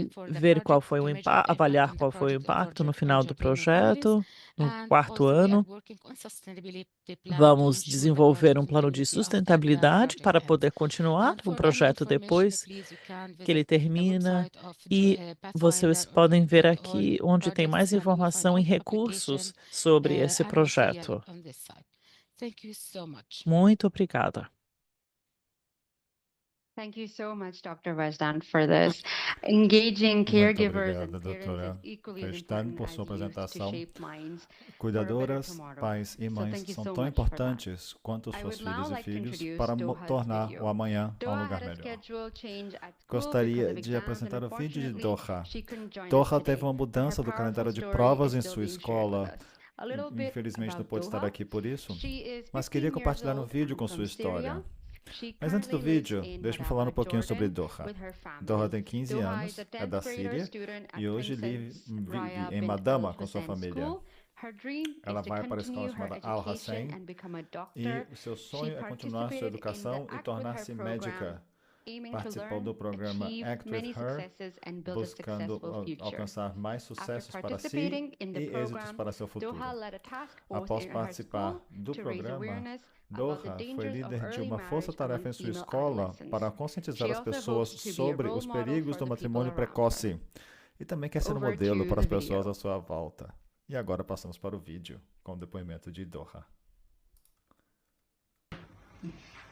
e for the ver qual project foi o to measure the impact avaliar on the qual foi o project and impacto no target final do entrepreneur families. projeto, no And quarto also we are ano. working on sustainability plan to Vamos ensure the desenvolver um project plano de continuity after the sustentabilidade project para ends. poder continuar And o for any projeto information, depois please you can que ele visit the termina. website of E vocês Pathfinder podem ver org aqui onde tem mais projects, and you will find informação e all the recursos application sobre esse and material projeto. on this site. Thank you so much. Muito obrigada. Thank you so much, Dr. Vajdan, for this. Engaging Muito caregivers obrigada, and parents is doutora equally as Vajdan, important por as sua youth to apresentação. shape minds for a better Cuidadoras, tomorrow. pais e So mães thank you são so tão much for that. importantes quanto I suas would now filhas e like to filhos introduce para Doha's tornar o video. amanhã um Doha lugar had a melhor. schedule change at school because Gostaria of de exams, and apresentar o vídeo de unfortunately, Doha. she couldn't join us Doha today. teve uma But her mudança do powerful calendário de story provas is em still sua being shared with escola. us. A little bit Infelizmente não about pôde estar Doha. aqui por isso, She is mas queria 15 years compartilhar um old vídeo and com from sua história. Syria. She Mas antes do currently lives vídeo, in deixe-me falar um Rabat, pouquinho sobre Jordan, Doha. with her Doha family. tem 15 Doha anos, is a é 10th da grader Síria student at e hoje Princess vive Raya em bint Madama Al com sua Hussein família. School. Her dream Ela is to vai para a escola continue her chamada Al education Hussein and become a e doctor. o seu She sonho é continuar sua participated in the educação e Act with Her tornar-se program, médica. aiming to Participou learn, do programa achieve Act many with Her, successes and build a buscando successful future. alcançar mais After sucessos para si participating in the e êxitos program, para seu futuro. Doha led a task force Após in her participar school do to raise programa, awareness about the Doha foi dangers of líder de early uma marriage força-tarefa among em sua female escola adolescents. para She conscientizar as also pessoas hopes to be a sobre role os model perigos for do the people matrimônio around her. precoce e também quer ser um Over modelo to para as the pessoas video. à sua volta. E agora passamos para o vídeo com o depoimento de Doha.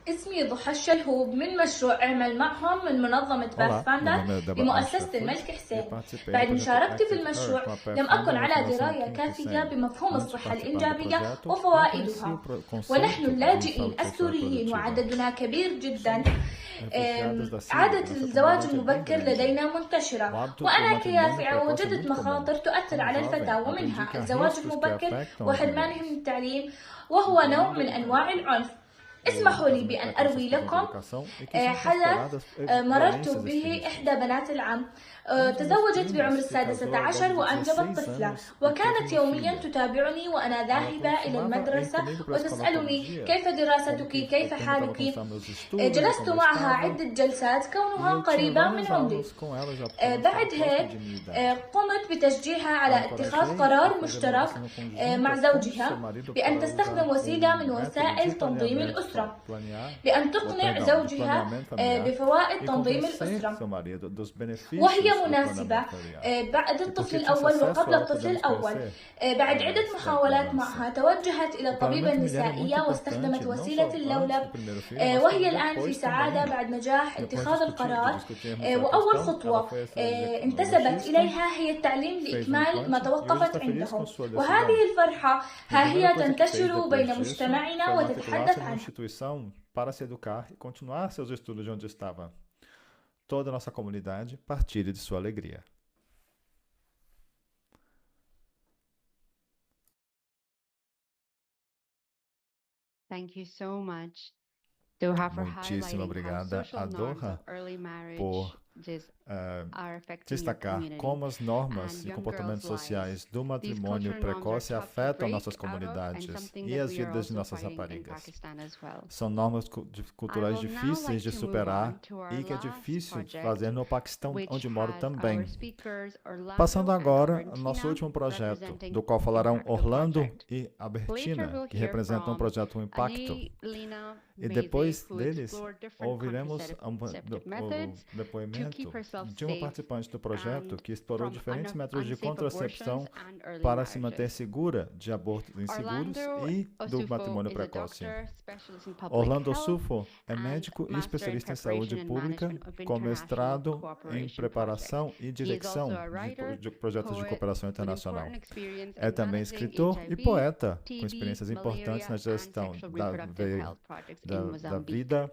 اسمي ضحى الشلهوب من مشروع اعمل معهم من منظمة Olá, meu باثفاندر nome é Débora لمؤسسة Ashraf الملك e حسين. participei do بعد projeto مشاركتي في Act with Her المشروع com a لم أكن Pathfinder da على Fundação دراية King كافية Hussein. بمفهوم Antes de الصحة participar do الإنجابية projeto, não conheci وفوائدها. o ونحن conceito de اللاجئين saúde sexual السوريين reprodutiva. وعددنا كبير جدا. Refugiadas da Síria, عادة nossa الزواج comunidade é bem المبكر grande. لدينا O منتشرة hábito do وأنا matrimônio كيافعة precoce é وجدت muito comum. مخاطر تؤثر Como على jovem, الفتى aprendi ومنها que há الزواج riscos que المبكر afetam as وحرمانهم mulheres, من التعليم وهو نوع من أنواع العنف. اسمحوا لي casamento بأن precoce أروي por conta da لكم educação e que são حدث consideradas مررت violências به extremistas. إحدى بنات العم. Um dos meus تزوجت بعمر primos se السادسة casou à idade عشر de وأنجبت 16 طفلة anos e teve وكانت uma يوميا filha. تتابعني وأنا Ela ذاهبة إلى costumava ir المدرسة comigo para a escola todo وتسألني dia, كيف como دراستك que كيف eu tentava حالك. começar meus estudos, جلست como eu معها estava, عدة جلسات e كونها eu tinha قريبة من várias عمري. aulas com ela já porque ela بعد estava próxima هيك de minha idade. قمت بتشجيعها على Eu اتخاذ encorajei a قرار fazer uma مشترك vacina مع conjunta com seu زوجها marido بأن para تستخدم usar وسيلة من método de وسائل تنظيم planeamento, الأسرة planear, بأن تقنع perdão, de زوجها planeamento familiar بفوائد e تنظيم convencer الأسرة. seu marido dos benefícios وهي do مناسبة planeamento familiar. بعد E الطفل porque tinha الأول acesso وقبل a ela, الطفل podemos الأول. conhecer بعد عدة da محاولات criança. معها توجهت إلى O الطبيبة planeamento familiar é muito النسائية importante, واستخدمت não وسيلة só antes اللولب do primeiro filho, mas وهي também الآن في depois سعادة também. بعد نجاح Depois اتخاذ القرار. discutirmos essa وأول questão, ela خطوة foi essa انتسبت ginecologista, إليها هي التعليم fez um لإكمال ما implante e hoje توقفت está feliz عندهم. com sua decisão. وهذه الفرحة A ها primeira هي coisa que fez تنتشر depois بين disso مجتمعنا foi وتتحدث matricular-se numa عنها. instituição para se educar e continuar seus estudos de onde estava. Toda a nossa comunidade partilhe de sua alegria. Thank you so much, Doha, for Muitíssimo highlighting how obrigada a social norms Doha of early marriage por are affecting your destacar community. como as normas and e young comportamentos girls' sociais do These matrimônio cultural norms precoce are tough to afetam break nossas out of and comunidades something e that as we are vidas de also nossas fighting in raparigas. Pakistan as well. São normas culturais I will now difíceis like de to move superar on to our e que é last difícil de project, fazer no Paquistão, which onde moro has também. our speakers Orlando Passando and agora ao Argentina nosso último projeto, representing do qual falarão Impact, the Orlando project. e Later Albertina, we'll que hear representam o from projeto Impacto. Ali, Lina, E Meze, depois who deles, explore different ouviremos contraceptive methods o depoimento keep herself de uma safe participante do projeto and que explorou from diferentes métodos de unsafe contracepção abortions and early para se manter marriages. segura de abortos inseguros Orlando e do Osufo matrimônio is a precoce. doctor, specialist in public Orlando health, Osufo é and médico e master in especialista em saúde preparation and pública, management of com international mestrado em cooperation preparação projects. e He is direção also a writer, de projetos de poet, cooperação with internacional. important experience É in também managing escritor e HIV, poeta, com TB, experiências importantes malaria, na and gestão sexual da, reproductive veia- health projects in da Mozambique. vida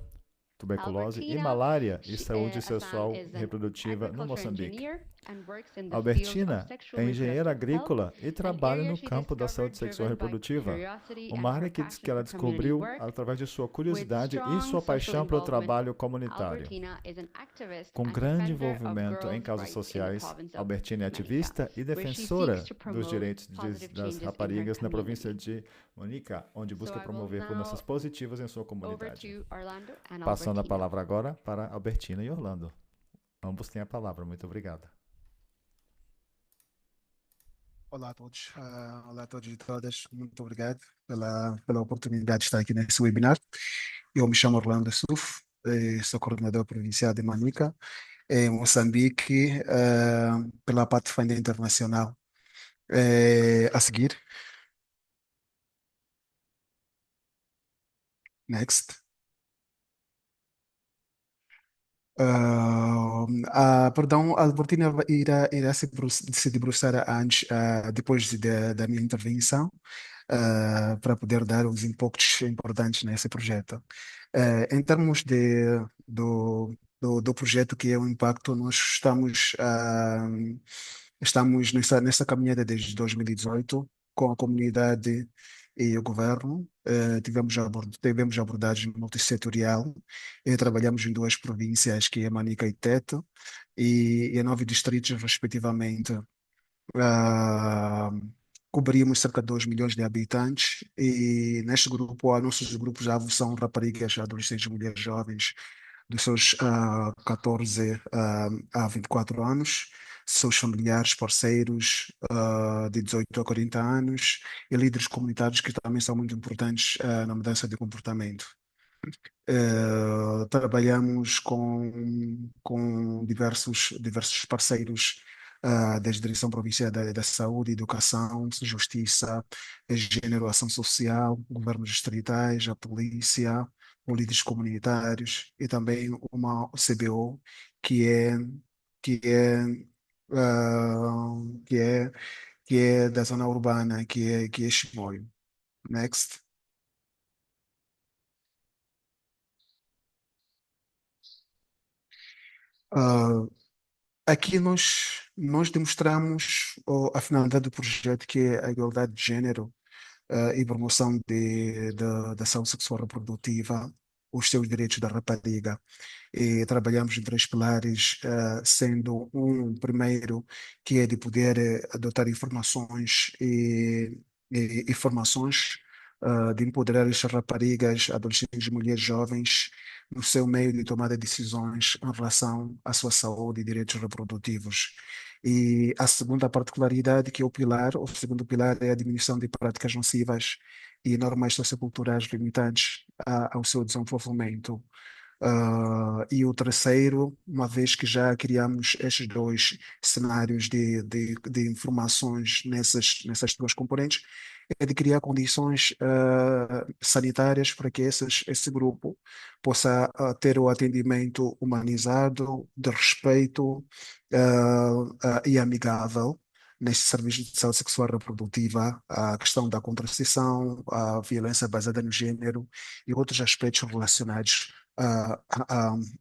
tuberculose e Albertina, malária e she, saúde Hassan sexual is e an reprodutiva no agriculture Moçambique. engineer and works in the field of Albertina sexual é engenheira reproductive health, agrícola e an trabalha area no she campo da saúde discovered sexual e driven by reprodutiva, curiosity uma and área her que passion ela for community descobriu work. através de sua With curiosidade e strong sua social paixão pelo involvement, trabalho comunitário. Albertina is an activist Com and grande defender of envolvimento em girls' causas rights in the sociais, province of Albertina é Manica, ativista e where she defensora seeks to dos promote direitos positive das changes in her raparigas na província community. de Manica, onde So busca I will promover mudanças now positivas em sua over comunidade. to Orlando and Passando a Albertina. palavra agora para Albertina e Orlando. Ambos têm a palavra. Muito obrigado. Olá a todos e todas. Muito obrigado pela oportunidade de estar aqui nesse webinar. Eu me chamo Orlando Suf, sou coordenador provincial de Manica, em Moçambique, pela Pathfinder Internacional. A seguir, next. Perdão, a Albertina irá se debruçar antes, depois da minha intervenção, para poder dar os inputs importantes nesse projeto. Em termos do projeto que é o impacto, nós estamos nessa caminhada desde 2018 com a comunidade e o governo. Tivemos abordagem multissetorial e trabalhamos em duas províncias, que é Manica e Tete, e em 9 distritos, respectivamente. Ah, Cobrimos cerca de 2 milhões de habitantes e neste grupo, nossos grupos-alvo são raparigas, adolescentes, mulheres jovens dos seus 14 a 24 anos, seus familiares, parceiros de 18 a 40 anos e líderes comunitários que também são muito importantes na mudança de comportamento. Trabalhamos com diversos parceiros desde a Direção Provincial da Saúde, Educação, Justiça, Gênero, Ação Social, governos distritais, a polícia, com líderes comunitários e também uma CBO que é que é ah, que é que é da zona urbana, que é Chimoio. Next. Ah, Aqui nós demonstramos a finalidade do projeto, que é a igualdade de gênero e promoção da saúde sexual reprodutiva, os seus direitos da rapariga. E trabalhamos em 3 pilares, sendo um primeiro que é de poder adotar informações e formações, de empoderar as raparigas, adolescentes e mulheres jovens no seu meio de tomada de decisões em relação à sua saúde e direitos reprodutivos. E a segunda particularidade, que é o segundo pilar, é a diminuição de práticas nocivas e normas socioculturais limitantes ao seu desenvolvimento. E o terceiro, uma vez que já criamos estes 2 cenários de informações nessas duas componentes, é de criar condições sanitárias para que esse grupo possa ter o atendimento humanizado, de respeito e amigável neste serviço de saúde sexual e reprodutiva, a questão da contracepção, a violência baseada no gênero e outros aspectos relacionados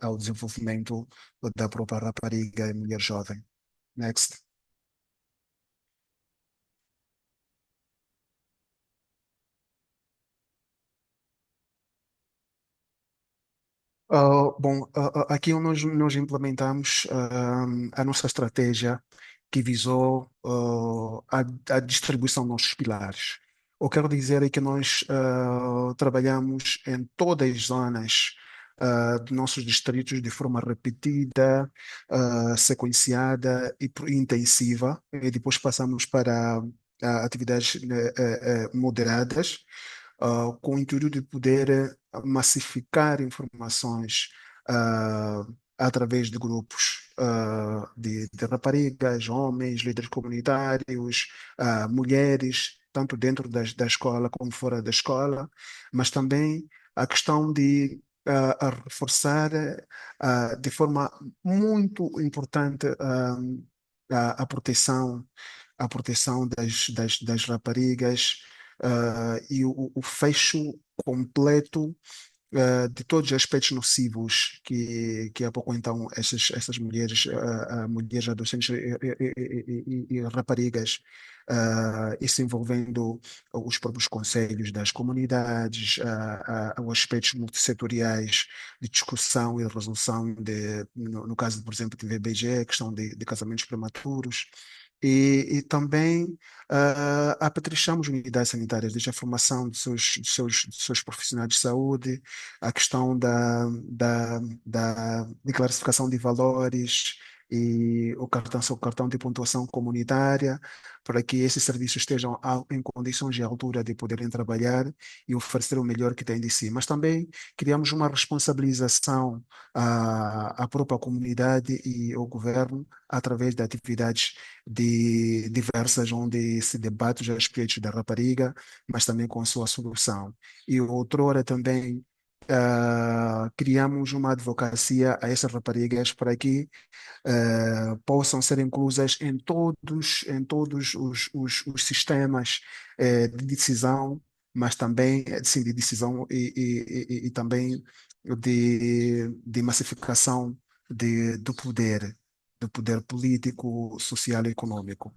ao desenvolvimento da própria rapariga e mulher jovem. Next. Aqui nós implementamos a nossa estratégia que visou a distribuição dos nossos pilares. O que quero dizer é que nós trabalhamos em todas as zonas de nossos distritos de forma repetida, sequenciada e intensiva, e depois passamos para atividades moderadas, com o intuito de poder massificar informações ah, através de grupos de raparigas, homens, líderes comunitários, mulheres, tanto dentro da escola como fora da escola, mas também a questão de a reforçar de forma muito importante a proteção, a proteção das raparigas, e o fecho completo de todos os aspectos nocivos que há pouco então essas mulheres, mulheres adolescentes e raparigas, isso envolvendo os próprios conselhos das comunidades, os aspectos multissetoriais de discussão e resolução no caso, por exemplo, de VBG, a questão de casamentos prematuros. E também apetrechamos unidades sanitárias, desde a formação dos seus profissionais de saúde, a questão de classificação de valores e o cartão de pontuação comunitária, para que esses serviços estejam em condições e altura de poderem trabalhar e oferecer o melhor que têm de si. Mas também criamos uma responsabilização à própria comunidade e ao governo através de atividades diversas, onde se debate os aspectos da rapariga, mas também com a sua solução. E outrora também criamos uma advocacia a essas raparigas para que possam ser inclusas em todos os sistemas de decisão, mas também sim, de decisão e também de massificação do poder político, social e econômico.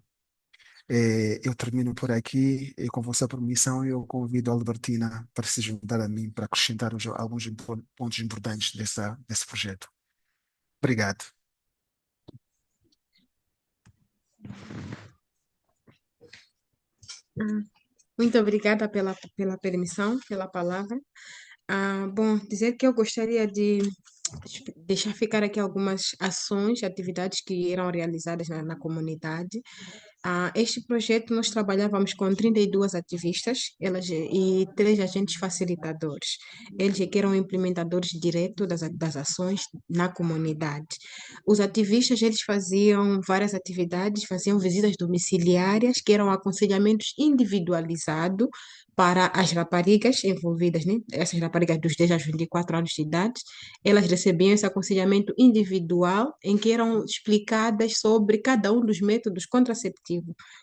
Eu termino por aqui e com vossa permissão eu convido a Albertina para se juntar a mim para acrescentar alguns pontos importantes desse projeto. Obrigado. Muito obrigada pela permissão, pela palavra. Bom, dizer que eu gostaria de deixar ficar aqui algumas ações, atividades que eram realizadas na comunidade. Este projeto nós trabalhávamos com 32 ativistas e 3 agentes facilitadores. Eles é que eram implementadores direto das ações na comunidade. Os ativistas, eles faziam várias atividades, faziam visitas domiciliárias, que eram aconselhamentos individualizados para as raparigas envolvidas, né? Essas raparigas dos 10 aos 24 anos de idade. Elas recebiam esse aconselhamento individual, em que eram explicadas sobre cada um dos métodos contraceptivos,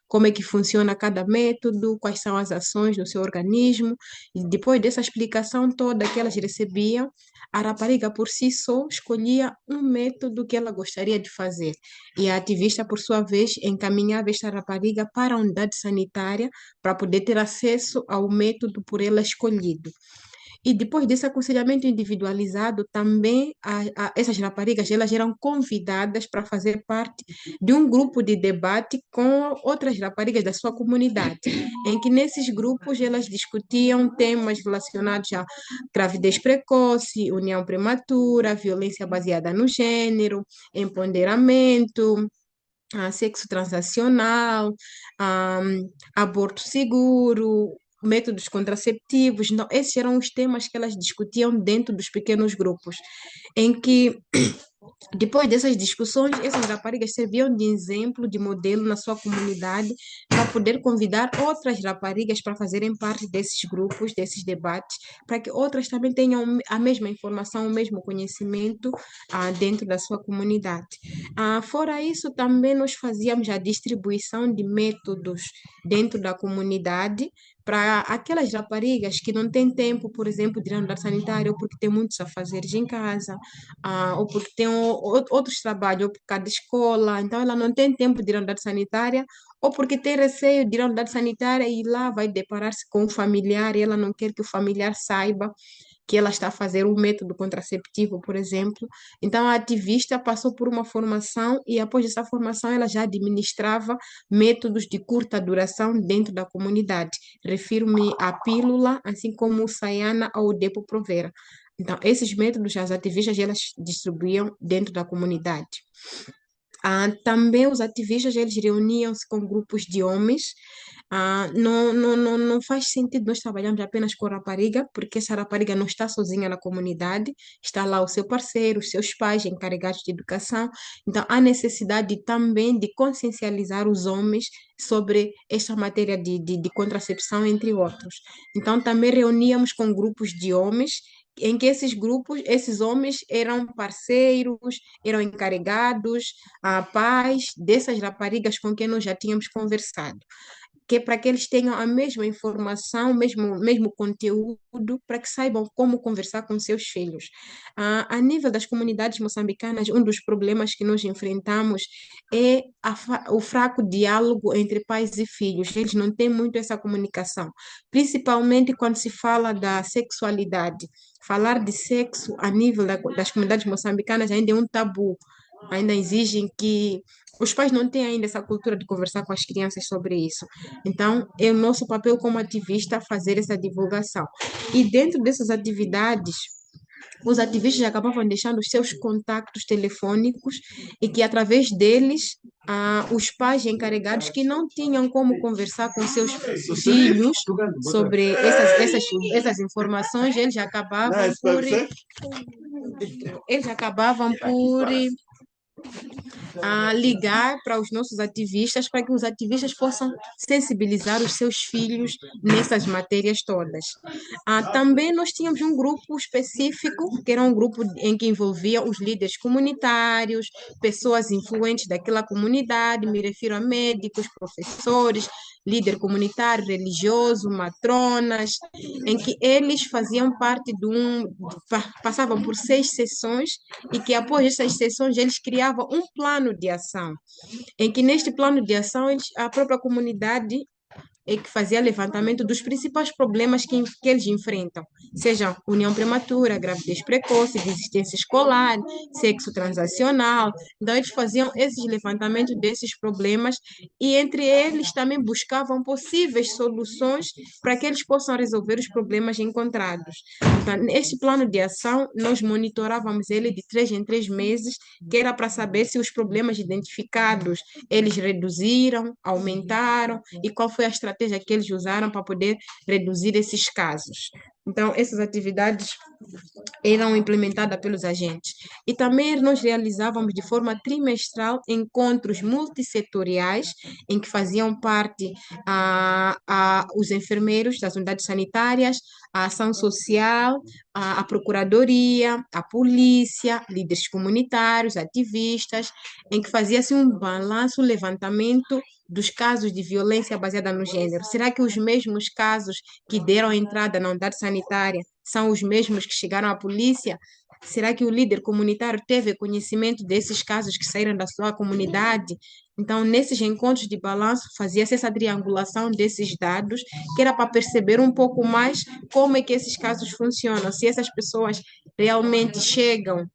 como é que funciona cada método, quais são as ações no seu organismo. E depois dessa explicação toda que elas recebiam, a rapariga por si só escolhia um método que ela gostaria de fazer. E a ativista, por sua vez, encaminhava esta rapariga para a unidade sanitária para poder ter acesso ao método por ela escolhido. E depois desse aconselhamento individualizado, também essas raparigas elas eram convidadas para fazer parte de um grupo de debate com outras raparigas da sua comunidade, em que nesses grupos elas discutiam temas relacionados à gravidez precoce, união prematura, violência baseada no gênero, empoderamento, sexo transacional, aborto seguro, métodos contraceptivos. Então, esses eram os temas que elas discutiam dentro dos pequenos grupos, em que depois dessas discussões, essas raparigas serviam de exemplo, de modelo na sua comunidade, para poder convidar outras raparigas para fazerem parte desses grupos, desses debates, para que outras também tenham a mesma informação, o mesmo conhecimento dentro da sua comunidade. Fora isso, também nós fazíamos a distribuição de métodos dentro da comunidade, para aquelas raparigas que não têm tempo, por exemplo, de ir ao andar sanitário, ou porque têm muitos afazeres em casa, ou porque tem outros trabalhos, ou por causa de escola, então ela não tem tempo de ir à unidade sanitária, ou porque tem receio de ir à unidade sanitária e lá vai deparar-se com um familiar e ela não quer que o familiar saiba que ela está a fazer um método contraceptivo, por exemplo. Então, a ativista passou por uma formação e, após essa formação, ela já administrava métodos de curta duração dentro da comunidade. Refiro-me à pílula, assim como o Sayana ou o Depo-Provera. Então, esses métodos, as ativistas, elas distribuíam dentro da comunidade. Também os ativistas, eles reuniam-se com grupos de homens. Não faz sentido nós trabalharmos apenas com rapariga, porque essa rapariga não está sozinha na comunidade, está lá o seu parceiro, os seus pais encarregados de educação. Então, há necessidade também de consciencializar os homens sobre esta matéria de contracepção, entre outros. Então, também reuníamos com grupos de homens, em que esses grupos, esses homens eram parceiros, eram encarregados, pais dessas raparigas com quem nós já tínhamos conversado. que é para que eles tenham a mesma informação, mesmo conteúdo, para que saibam como conversar com seus filhos. A nível das comunidades moçambicanas, um dos problemas que nós enfrentamos é o fraco diálogo entre pais e filhos. Eles não têm muito essa comunicação, principalmente quando se fala da sexualidade. Falar de sexo a nível das comunidades moçambicanas ainda é um tabu. Ainda exigem que os pais não têm ainda essa cultura de conversar com as crianças sobre isso. Então, é o nosso papel como ativista fazer essa divulgação. E dentro dessas atividades, os ativistas acabavam deixando os seus contactos telefônicos e que, através deles, os pais encarregados que não tinham como conversar com seus filhos sobre essas informações, eles acabavam por ligar para os nossos ativistas, para que os ativistas possam sensibilizar os seus filhos nessas matérias todas. Também nós tínhamos um grupo específico, que era um grupo em que envolvia os líderes comunitários, pessoas influentes daquela comunidade, me refiro a médicos, professores, líder comunitário, religioso, matronas, em que eles faziam parte passavam por 6 sessões e que após essas sessões eles criavam um plano de ação, em que neste plano de ação a própria comunidade é que fazia levantamento dos principais problemas que eles enfrentam, seja união prematura, gravidez precoce, desistência escolar, sexo transacional. Então, eles faziam esses levantamentos desses problemas e, entre eles, também buscavam possíveis soluções para que eles possam resolver os problemas encontrados. Então, neste plano de ação, nós monitorávamos ele de 3 em 3 meses, que era para saber se os problemas identificados, eles reduziram, aumentaram e qual foi a estratégia que eles usaram para poder reduzir esses casos. Então, essas atividades eram implementadas pelos agentes. E também nós realizávamos de forma trimestral encontros multissetoriais, em que faziam parte os enfermeiros das unidades sanitárias, a ação social, a procuradoria, a polícia, líderes comunitários, ativistas, em que fazia-se um balanço, um levantamento dos casos de violência baseada no gênero. Será que os mesmos casos que deram entrada na unidade sanitária são os mesmos que chegaram à polícia? Será que o líder comunitário teve conhecimento desses casos que saíram da sua comunidade? Então, nesses encontros de balanço, fazia-se essa triangulação desses dados, que era para perceber um pouco mais como é que esses casos funcionam, se essas pessoas realmente chegam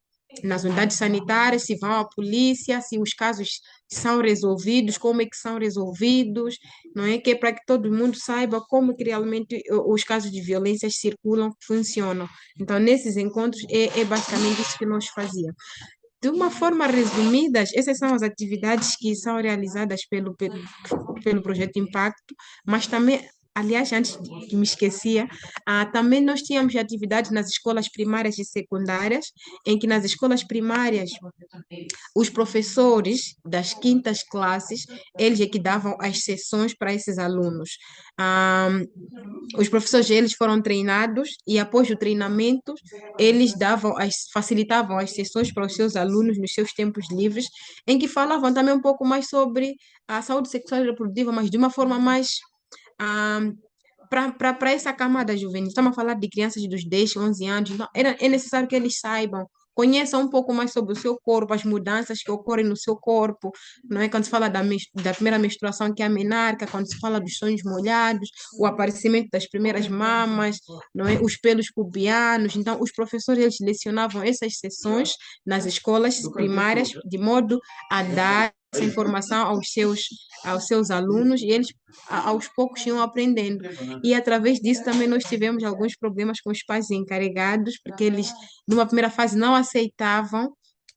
nas unidades sanitárias, se vão à polícia, se os casos são resolvidos, como é que são resolvidos, não é? Que é para que todo mundo saiba como que realmente os casos de violência circulam, funcionam. Então, nesses encontros, é basicamente isso que nós fazíamos. De uma forma resumida, essas são as atividades que são realizadas pelo Projeto Impacto, mas também, aliás, antes que me esquecia, também nós tínhamos atividades nas escolas primárias e secundárias, em que nas escolas primárias, os professores das quintas classes, eles é que davam as sessões para esses alunos. Os professores, eles foram treinados e após o treinamento, eles facilitavam as sessões para os seus alunos nos seus tempos livres, em que falavam também um pouco mais sobre a saúde sexual e reprodutiva, mas de uma forma mais para essa camada juvenil. Estamos a falar de crianças dos 10, 11 anos, então é necessário que eles saibam, conheçam um pouco mais sobre o seu corpo, as mudanças que ocorrem no seu corpo, não é? Quando se fala da primeira menstruação, que é a menarca, quando se fala dos sonhos molhados, o aparecimento das primeiras mamas, não é? Os pelos pubianos. Então, os professores, eles lecionavam essas sessões nas escolas primárias, de modo a dar essa informação aos seus alunos e eles aos poucos iam aprendendo. E através disso também nós tivemos alguns problemas com os pais encarregados, porque eles, numa primeira fase, não aceitavam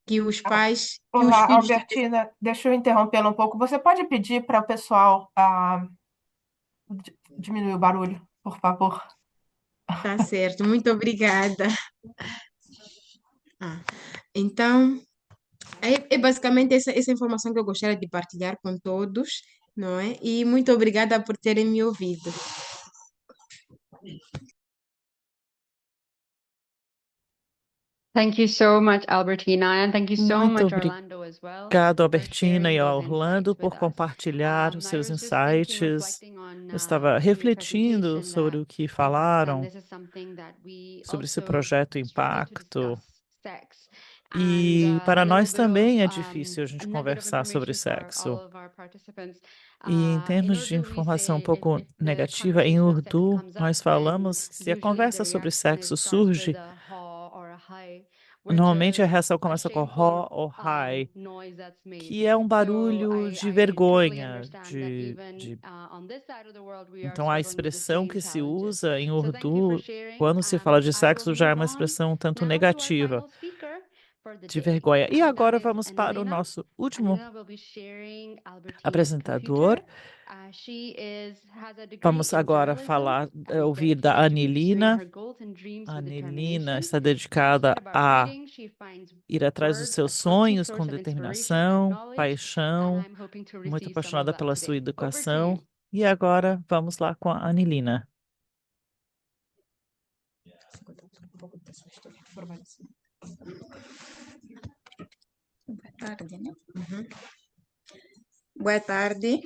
que os pais, que os Olá, filhos... Albertina, deixa eu interrompê-la um pouco. Você pode pedir para o pessoal diminuir o barulho, por favor? Tá certo, muito obrigada. Então, é basicamente essa informação que eu gostaria de partilhar com todos, não é? E muito obrigada por terem me ouvido. Thank you so much, Albertina, and thank you so Muito much, Orlando, as well, obrigado, for Albertina e sharing ao those Orlando, insights por with us. compartilhar os I seus was just thinking, insights. reflecting on Eu estava your refletindo presentation, sobre that o que falaram, this is something that we sobre esse also projeto struggle to Impacto. discuss sex. And E a para little nós bit of também é difícil a gente a nugget of conversar sobre information for all sexo. of our participants. E em In termos de Urdu, we informação um say pouco if the negativa, em conversation of sex Urdu, comes up, nós then falamos se a usually the conversa sobre reaction sexo starts with surge, a ha or a hi, which normalmente a is reação a começa com shameful ho ou hi, noise that's made. que é um So barulho de I totally vergonha, understand that even on this side of the world we are Então, a struggling with the expressão same que se challenges. usa em So thank you for Urdu, sharing. quando se fala de I will sexo, já é move uma on expressão um tanto now to our negativa, final speaker for the de day, vergonha. E and that agora is vamos para o Anilina. nosso último Anilina will be sharing Albertina's apresentador. computer. She has a degree Vamos in agora journalism falar, and is ouvir da dedicated to pursuing Anilina. her goals and dreams A with Anilina determination. está dedicada Passionate about a reading, she finds ir atrás dos words a seus constant sonhos com source of inspiration and determinação, knowledge, and paixão, I'm hoping to muito receive some of apaixonada that pela sua today. Over to educação. you. E agora vamos lá com a Anilina. Boa tarde, né? Boa tarde.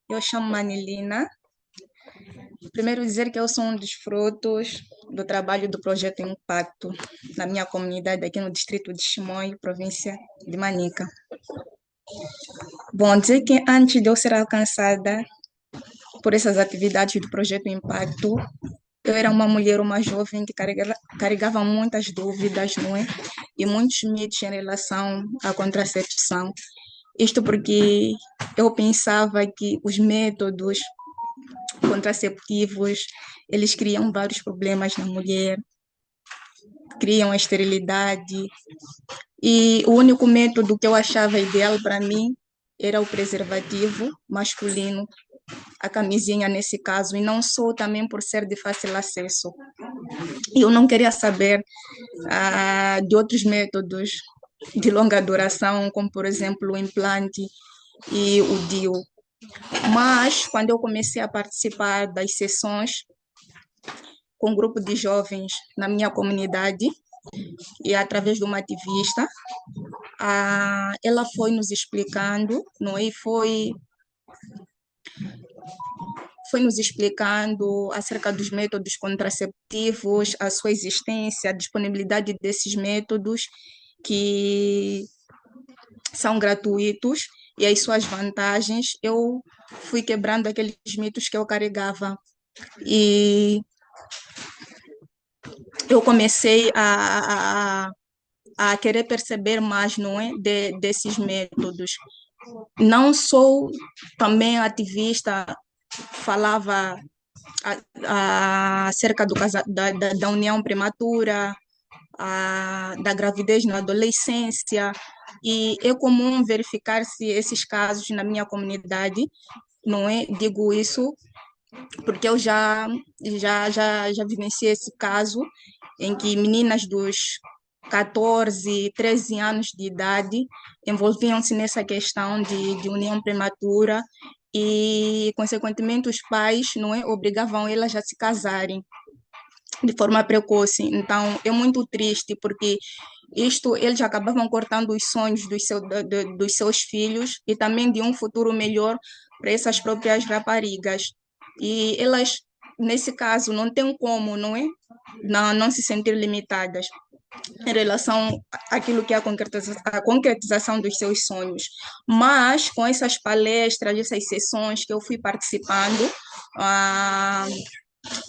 Eu chamo-me Anilina. Primeiro dizer que eu sou um dos frutos do trabalho do projeto Impacto na minha comunidade aqui no distrito de Chimoio, província de Manica. Bom, dizer que antes de eu ser alcançada por essas atividades do projeto Impacto, eu era uma mulher, uma jovem que carregava muitas dúvidas, não é? E muitos mitos em relação à contracepção. Isto porque eu pensava que os métodos contraceptivos, eles criam vários problemas na mulher, criam a esterilidade. E o único método que eu achava ideal para mim era o preservativo masculino, a camisinha nesse caso, e não só também por ser de fácil acesso. E eu não queria saber de outros métodos de longa duração, como por exemplo o implante e o DIU. Mas quando eu comecei a participar das sessões com um grupo de jovens na minha comunidade, e através de uma ativista, ela foi nos explicando, não é? Foi nos explicando acerca dos métodos contraceptivos, a sua existência, a disponibilidade desses métodos que são gratuitos e as suas vantagens. Eu fui quebrando aqueles mitos que eu carregava e eu comecei a querer perceber mais, não é, desses métodos. Não sou também ativista, falava acerca da união prematura, da gravidez na adolescência, e é comum verificar-se esses casos na minha comunidade, não é? Digo isso porque eu já vivenciei esse caso em que meninas dos 14, 13 anos de idade envolviam-se nessa questão de união prematura e, consequentemente, os pais, não é, obrigavam elas a se casarem de forma precoce. Então, é muito triste porque eles acabavam cortando os sonhos dos seus filhos e também de um futuro melhor para essas próprias raparigas. E elas, nesse caso, não têm como, não é? Não se sentir limitadas em relação àquilo que é a concretização dos seus sonhos. Mas, com essas palestras, essas sessões que eu fui participando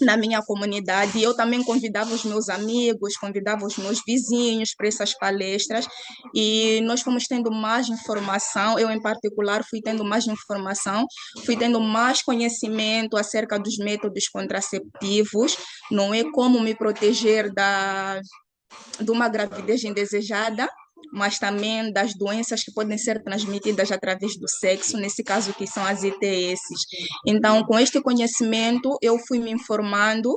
na minha comunidade, eu também convidava os meus amigos, convidava os meus vizinhos para essas palestras e nós fomos tendo mais informação, eu em particular fui tendo mais informação, fui tendo mais conhecimento acerca dos métodos contraceptivos, não é, como me proteger de uma gravidez indesejada, mas também das doenças que podem ser transmitidas através do sexo, nesse caso que são as ITS. Então, com este conhecimento, eu fui me informando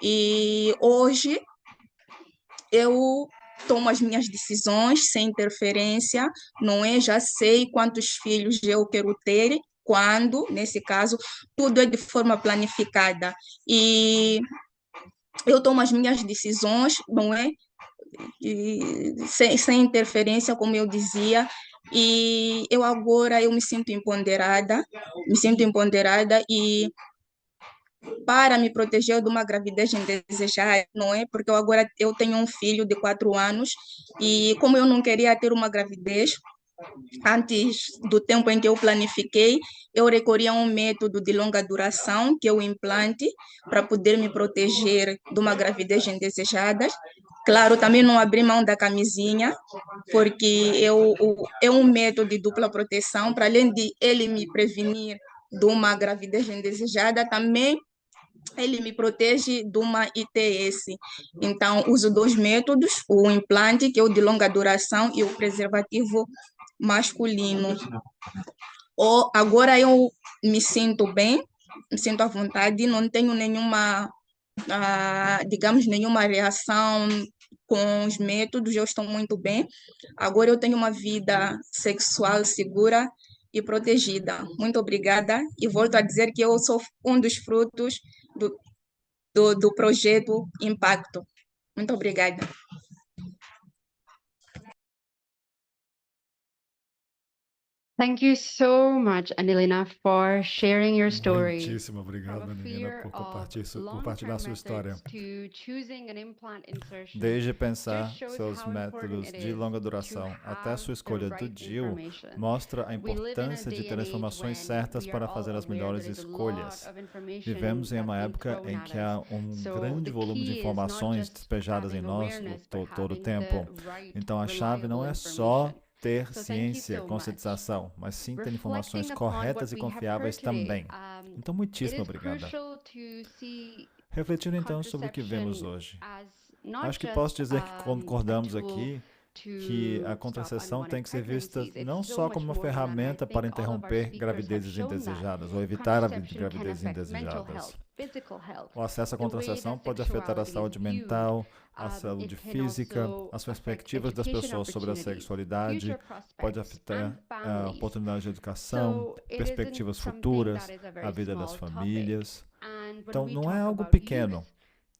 e hoje eu tomo as minhas decisões sem interferência, não é? Já sei quantos filhos eu quero ter, quando, nesse caso, tudo é de forma planificada. E eu tomo as minhas decisões, não é? E sem interferência, como eu dizia, e eu agora eu me sinto empoderada e para me proteger de uma gravidez indesejada, não é? Porque agora eu tenho um filho de 4 anos e como eu não queria ter uma gravidez antes do tempo em que eu planifiquei, eu recorri a um método de longa duração, que é o implante, para poder me proteger de uma gravidez indesejada. Claro, também não abri mão da camisinha, porque é um método de dupla proteção, para além de ele me prevenir de uma gravidez indesejada, também ele me protege de uma ITS. Então, uso 2 métodos, o implante, que é o de longa duração, e o preservativo masculino. Agora eu me sinto bem, me sinto à vontade, não tenho nenhuma, digamos, nenhuma reação com os métodos, eu estou muito bem. Agora eu tenho uma vida sexual segura e protegida. Muito obrigada e volto a dizer que eu sou um dos frutos do projeto Impacto. Muito obrigada. Thank you so much, Anilina, for sharing your story. Muitíssimo obrigado, From a Anilina, fear por compartilhar, of por partilhar sua long-term história. methods to choosing an implant insertion Desde just pensar shows seus how important métodos it de is longa to duração até a have sua the escolha do right DIU information. mostra a We live in a importância de day ter and as age informações when certas we are para all fazer as aware melhores there is a lot escolhas. of information Vivemos em that's uma being época thrown em at que us. há um So grande the volume de key is not informações just despejadas em having nós awareness, but todo o having tempo. the right, Então a chave não reliable é só information. ter So thank you ciência, so much. conscientização, mas sim ter informações Reflecting upon what corretas e we have confiáveis heard today, também. Então, it muitíssimo is obrigada. crucial to see Refletindo então sobre o que vemos contraception hoje. as not Acho que just posso dizer que a concordamos tool aqui que a to stop contracepção tem unwanted que ser vista pregnancies. não It's so só much como uma more than that. I ferramenta para think all of our interromper speakers have gravidezes shown that. indesejadas ou evitar a Contraception can gravidezes affect mental indesejadas. health, physical health, O acesso à the way contracepção that pode afetar a sexuality is saúde viewed. mental, a It saúde can física, also as affect perspectivas das education pessoas sobre a opportunities, sexualidade, future pode prospects, afetar and a families. oportunidade de educação, So it isn't perspectivas something futuras, that is a a very vida das small topic. famílias. And when Então, we não é talk algo about pequeno, youth,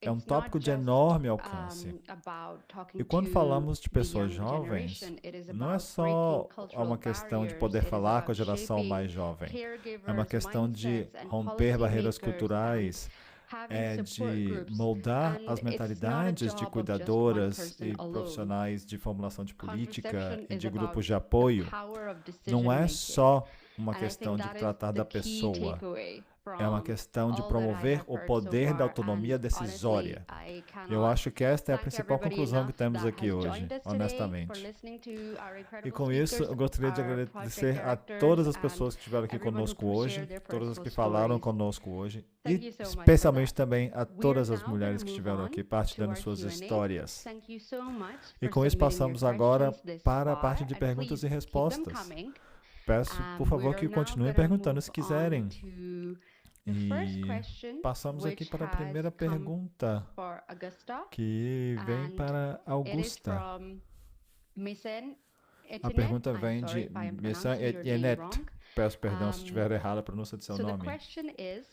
é um it's tópico not de just enorme alcance. about talking E quando to falamos de the pessoas young jovens, generation, it is não é about só breaking uma cultural questão de barriers, poder it is falar com a about geração shaping mais jovem. É uma caregivers' questão de mindsets and romper barreiras policymakers and culturais, having support de groups. moldar And as it's not a mentalidades de job of just one cuidadoras person e alone. profissionais de formulação de política Contraception e is de about grupos de the apoio. power of Não é decision-making. só uma And I questão think de that is tratar da the key pessoa. takeaway É uma from questão de all that I promover have o heard so poder da far. autonomia And honestly, decisória. I Eu cannot acho que esta é a thank principal everybody conclusão que enough temos that aqui has hoje, joined us today for honestamente. listening to our E incredible com isso, eu speakers, gostaria de our agradecer project a directors, todas as and pessoas que estiveram aqui everyone who conosco shared hoje, their todas as personal que falaram stories. conosco hoje, Thank e you so much for especialmente that. também a We are todas as now going mulheres to que move estiveram on aqui to partilhando our suas Q&A. histórias. Thank you so much E for com isso submitting your passamos agora questions this para a far, parte de and perguntas please e keep them respostas. coming. Peço, por favor, We que are now continuem gonna perguntando move se quiserem. on to the first E question, passamos aqui which para a has primeira come pergunta, for Augusta, que vem and para it is Augusta. from Misen A Etienne. pergunta I'm vem sorry de if I am Messa pronouncing your name Yenet. wrong. Peço perdão se estiver errada a pronúncia de seu So the nome. question is,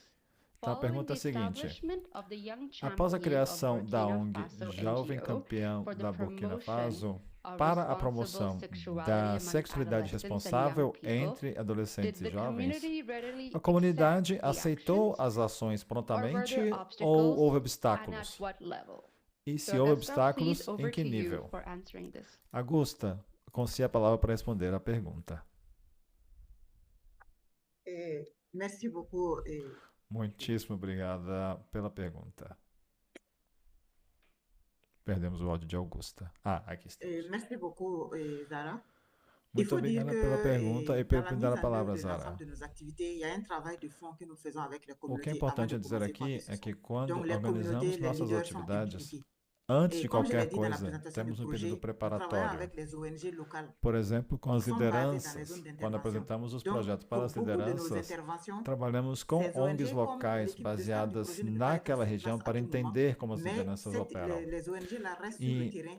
Então a following pergunta é the a seguinte: establishment of the Young após a Champion of criação da Burkina ONG Faso Jovem NGO Campeão for the da Burkina promotion Faso of para a responsible promoção sexuality da among sexualidade adolescents and young responsável people, entre did adolescentes e the jovens, community readily a comunidade accept the aceitou actions, as ações or were prontamente there ou obstacles, houve and at obstáculos? what level? E So se houve Augusta, please, obstáculos, em over que to you nível? for answering this. Augusta, concie a palavra para responder a pergunta. Merci beaucoup. Muitíssimo obrigada pela pergunta. Perdemos o áudio de Augusta. Ah, aqui está. Merci beaucoup, Zara. Il Muito faut dire obrigada pela que pergunta e dans por la me mise dar a en œuvre palavra, de Zara. l'ensemble de nos activités, il y a un travail de fond que nous faisons avec les O que é communautés avant importante de dizer commencer aqui quoi que é ce soit. que quando Donc, les organizamos communautés, les nossas leaders sont atividades, impliqués. antes Et de comme je l'ai qualquer dit dans la coisa, présentation du temos um projet, período nous travaillons preparatório. avec les ONG locales Por exemplo, com as qui sont basées dans les zones lideranças, quando d'intervention. apresentamos os Donc, projetos para pour as beaucoup de nos lideranças, interventions, trabalhamos com ces ONGs ONG, comme locais l'équipe de SAD du baseadas projet ne peut pas être naquela sur região place à para tout moment, entender como as mais lideranças operam. les ONG là restent sur le E terrain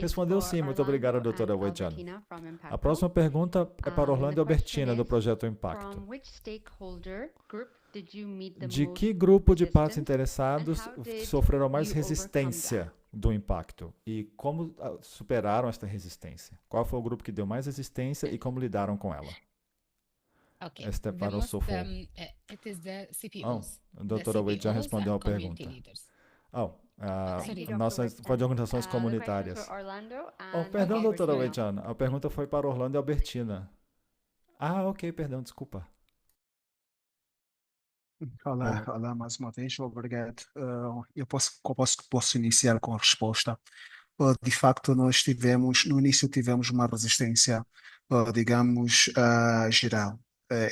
Respondeu for sim, muito obrigado, Orlando doutora and Weijane. Albertina from A Impacto. próxima pergunta é para And Orlando e the question Albertina, do is, projeto Impacto. from which stakeholder group did you meet the De que most grupo de partes resistance, and interessados how did sofreram mais you overcome resistência that? do impacto? E como superaram esta resistência? Qual foi o grupo que deu mais resistência e como lidaram com ela? Okay. Este The para o most SUFO. it is the Oh, CPOs, a the doutora Wade já CPOs respondeu a and community pergunta. leaders. Oh, Sorry. Dr. nossas foi de Whitson. organizações The question for comunitárias. Orlando Oh, and perdão, doutora Albertina. Wade. A pergunta foi para Orlando e Albertina. Ah, ok, perdão, desculpa. Olá, olá mais uma vez, obrigado. Eu posso iniciar com a resposta. De facto, no início tivemos uma resistência, digamos, geral,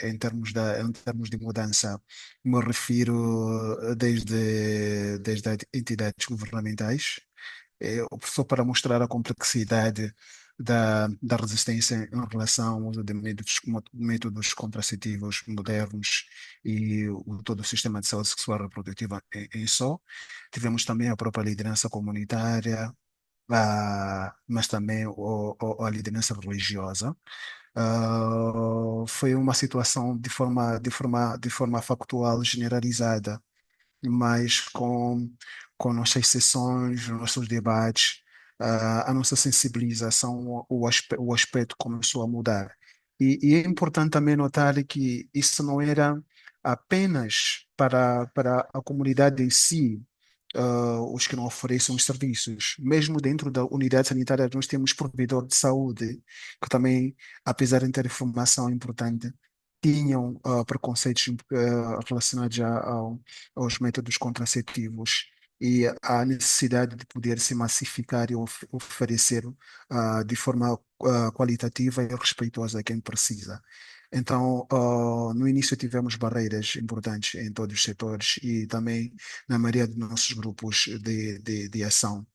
em termos de mudança. Me refiro desde entidades governamentais, só para mostrar a complexidade da resistência em relação ao uso de métodos contraceptivos modernos e todo o sistema de saúde sexual e reprodutiva em só. Tivemos também a própria liderança comunitária, mas também a liderança religiosa. Foi uma situação de forma factual generalizada, mas com nossas sessões, nossos debates, a nossa sensibilização, o aspecto começou a mudar. E é importante também notar que isso não era apenas para a comunidade em si, os que não oferecem os serviços. Mesmo dentro da unidade sanitária, nós temos provedor de saúde, que também, apesar de ter informação importante, tinham preconceitos relacionados aos métodos contraceptivos e a necessidade de poder se massificar e oferecer de forma qualitativa e respeitosa a quem precisa. Então, no início tivemos barreiras importantes em todos os setores e também na maioria dos nossos grupos de ação.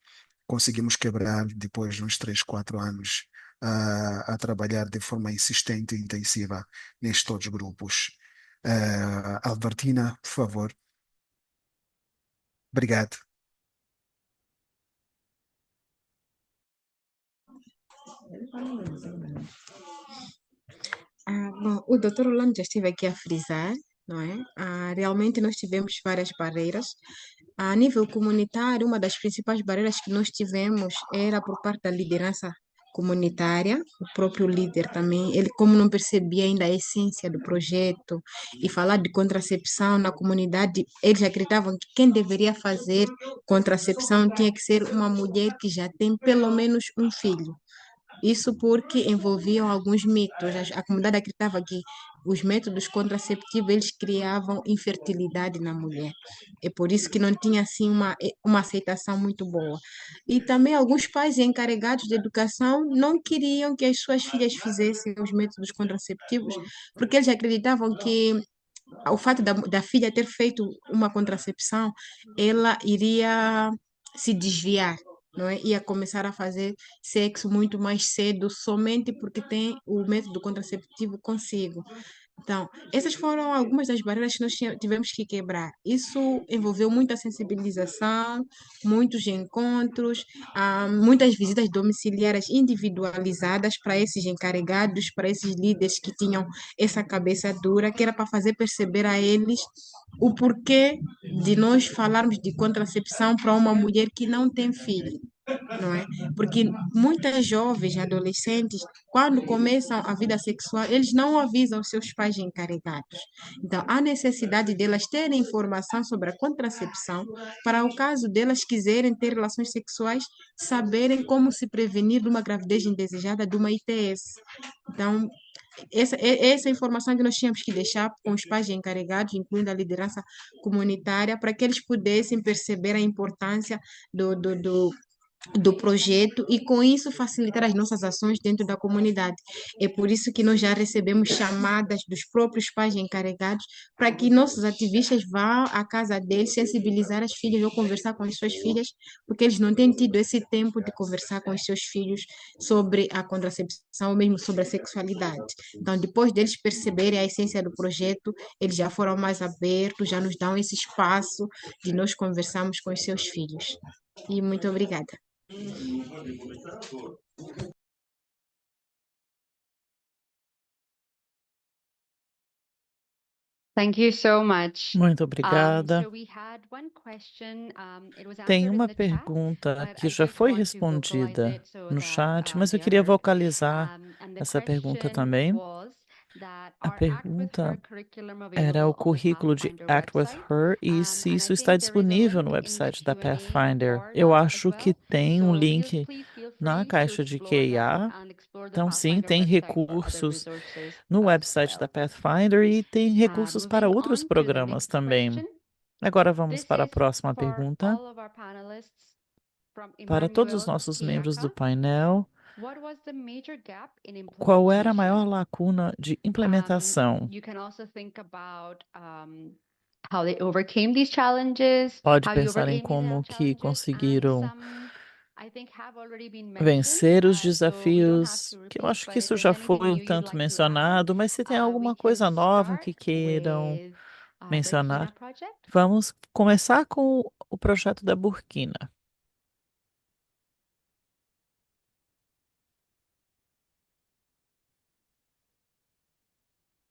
Conseguimos quebrar depois de uns 3, 4 anos a trabalhar de forma insistente e intensiva nestes todos os grupos. Albertina, por favor. Obrigado. Bom, o Dr. Orlando já esteve aqui a frisar, não é? Realmente nós tivemos várias barreiras. A nível comunitário, uma das principais barreiras que nós tivemos era por parte da liderança comunitária, o próprio líder também, ele como não percebia ainda a essência do projeto e falar de contracepção na comunidade, eles acreditavam que quem deveria fazer contracepção tinha que ser uma mulher que já tem pelo menos um filho. Isso porque envolviam alguns mitos. A comunidade acreditava que os métodos contraceptivos eles criavam infertilidade na mulher. É por isso que não tinha assim uma aceitação muito boa. E também alguns pais encarregados de educação não queriam que as suas filhas fizessem os métodos contraceptivos, porque eles acreditavam que o fato da filha ter feito uma contracepção, ela iria se desviar, não é? Ia começar a fazer sexo muito mais cedo, somente porque tem o método contraceptivo consigo. Então, essas foram algumas das barreiras que nós tivemos que quebrar. Isso envolveu muita sensibilização, muitos encontros, muitas visitas domiciliares individualizadas para esses encarregados, para esses líderes que tinham essa cabeça dura, que era para fazer perceber a eles o porquê de nós falarmos de contracepção para uma mulher que não tem filho, não é? Porque muitas jovens, adolescentes, quando começam a vida sexual, eles não avisam os seus pais encarregados. Então, há necessidade delas terem informação sobre a contracepção para o caso delas quiserem ter relações sexuais, saberem como se prevenir de uma gravidez indesejada, de uma ITS. Então, essa informação que nós tínhamos que deixar com os pais encarregados, incluindo a liderança comunitária, para que eles pudessem perceber a importância do projeto e, com isso, facilitar as nossas ações dentro da comunidade. É por isso que nós já recebemos chamadas dos próprios pais encarregados para que nossos ativistas vão à casa deles sensibilizar as filhas ou conversar com as suas filhas, porque eles não têm tido esse tempo de conversar com os seus filhos sobre a contracepção ou mesmo sobre a sexualidade. Então, depois deles perceberem a essência do projeto, eles já foram mais abertos, já nos dão esse espaço de nós conversarmos com os seus filhos. E muito obrigada. Thank you so much. Muito obrigada. So we had one question, it was Tem answered in uma the chat, pergunta but que I já just foi want to vocalize respondida it so no that chat, mas eu the queria others. vocalizar And the essa pergunta question também. was that A our Act with Her pergunta curriculum era o available on the currículo de Pathfinder Act with website? Her e se And I isso think está there is a disponível no link in the website da Q&A Pathfinder. board Eu as acho que well. tem um So link please feel na free to caixa de explore that QA. and explore the Então, sim, Pathfinder tem website for other recursos resources no as website da well. Pathfinder e tem recursos para Moving outros on to the programas next também. question. Agora vamos This para a is próxima for pergunta. all of our panelists. From Para todos os Emmanuel nossos membros do Kiyaka. painel, What was the major gap in qual era a implementation? maior lacuna de implementação? You can also think about how they overcame these challenges, Pode how you pensar em overcame these como que challenges, and conseguiram some I think have already been mentioned. vencer os So we don't have desafios, to que eu repeat, acho but que if isso there's já anything foi um new you'd tanto like to add, mencionado, mas se tem we alguma can coisa nova que start queiram with mencionar, Burkina Project. vamos começar com o projeto da Burkina.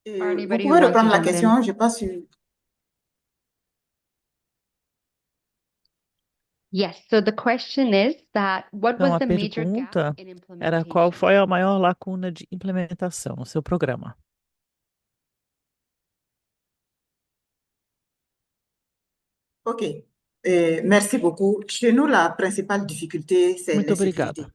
Or Vous anybody who pouvez wants to reprendre la jump in. question, j'ai pas su. Yes, so the question is that what Então, was a the major gap pergunta in era qual implementation? foi a maior lacuna de implementação no seu programa? OK. Merci beaucoup. Chez nous, la principale difficulté, c'est Muito l'insécurité. obrigada.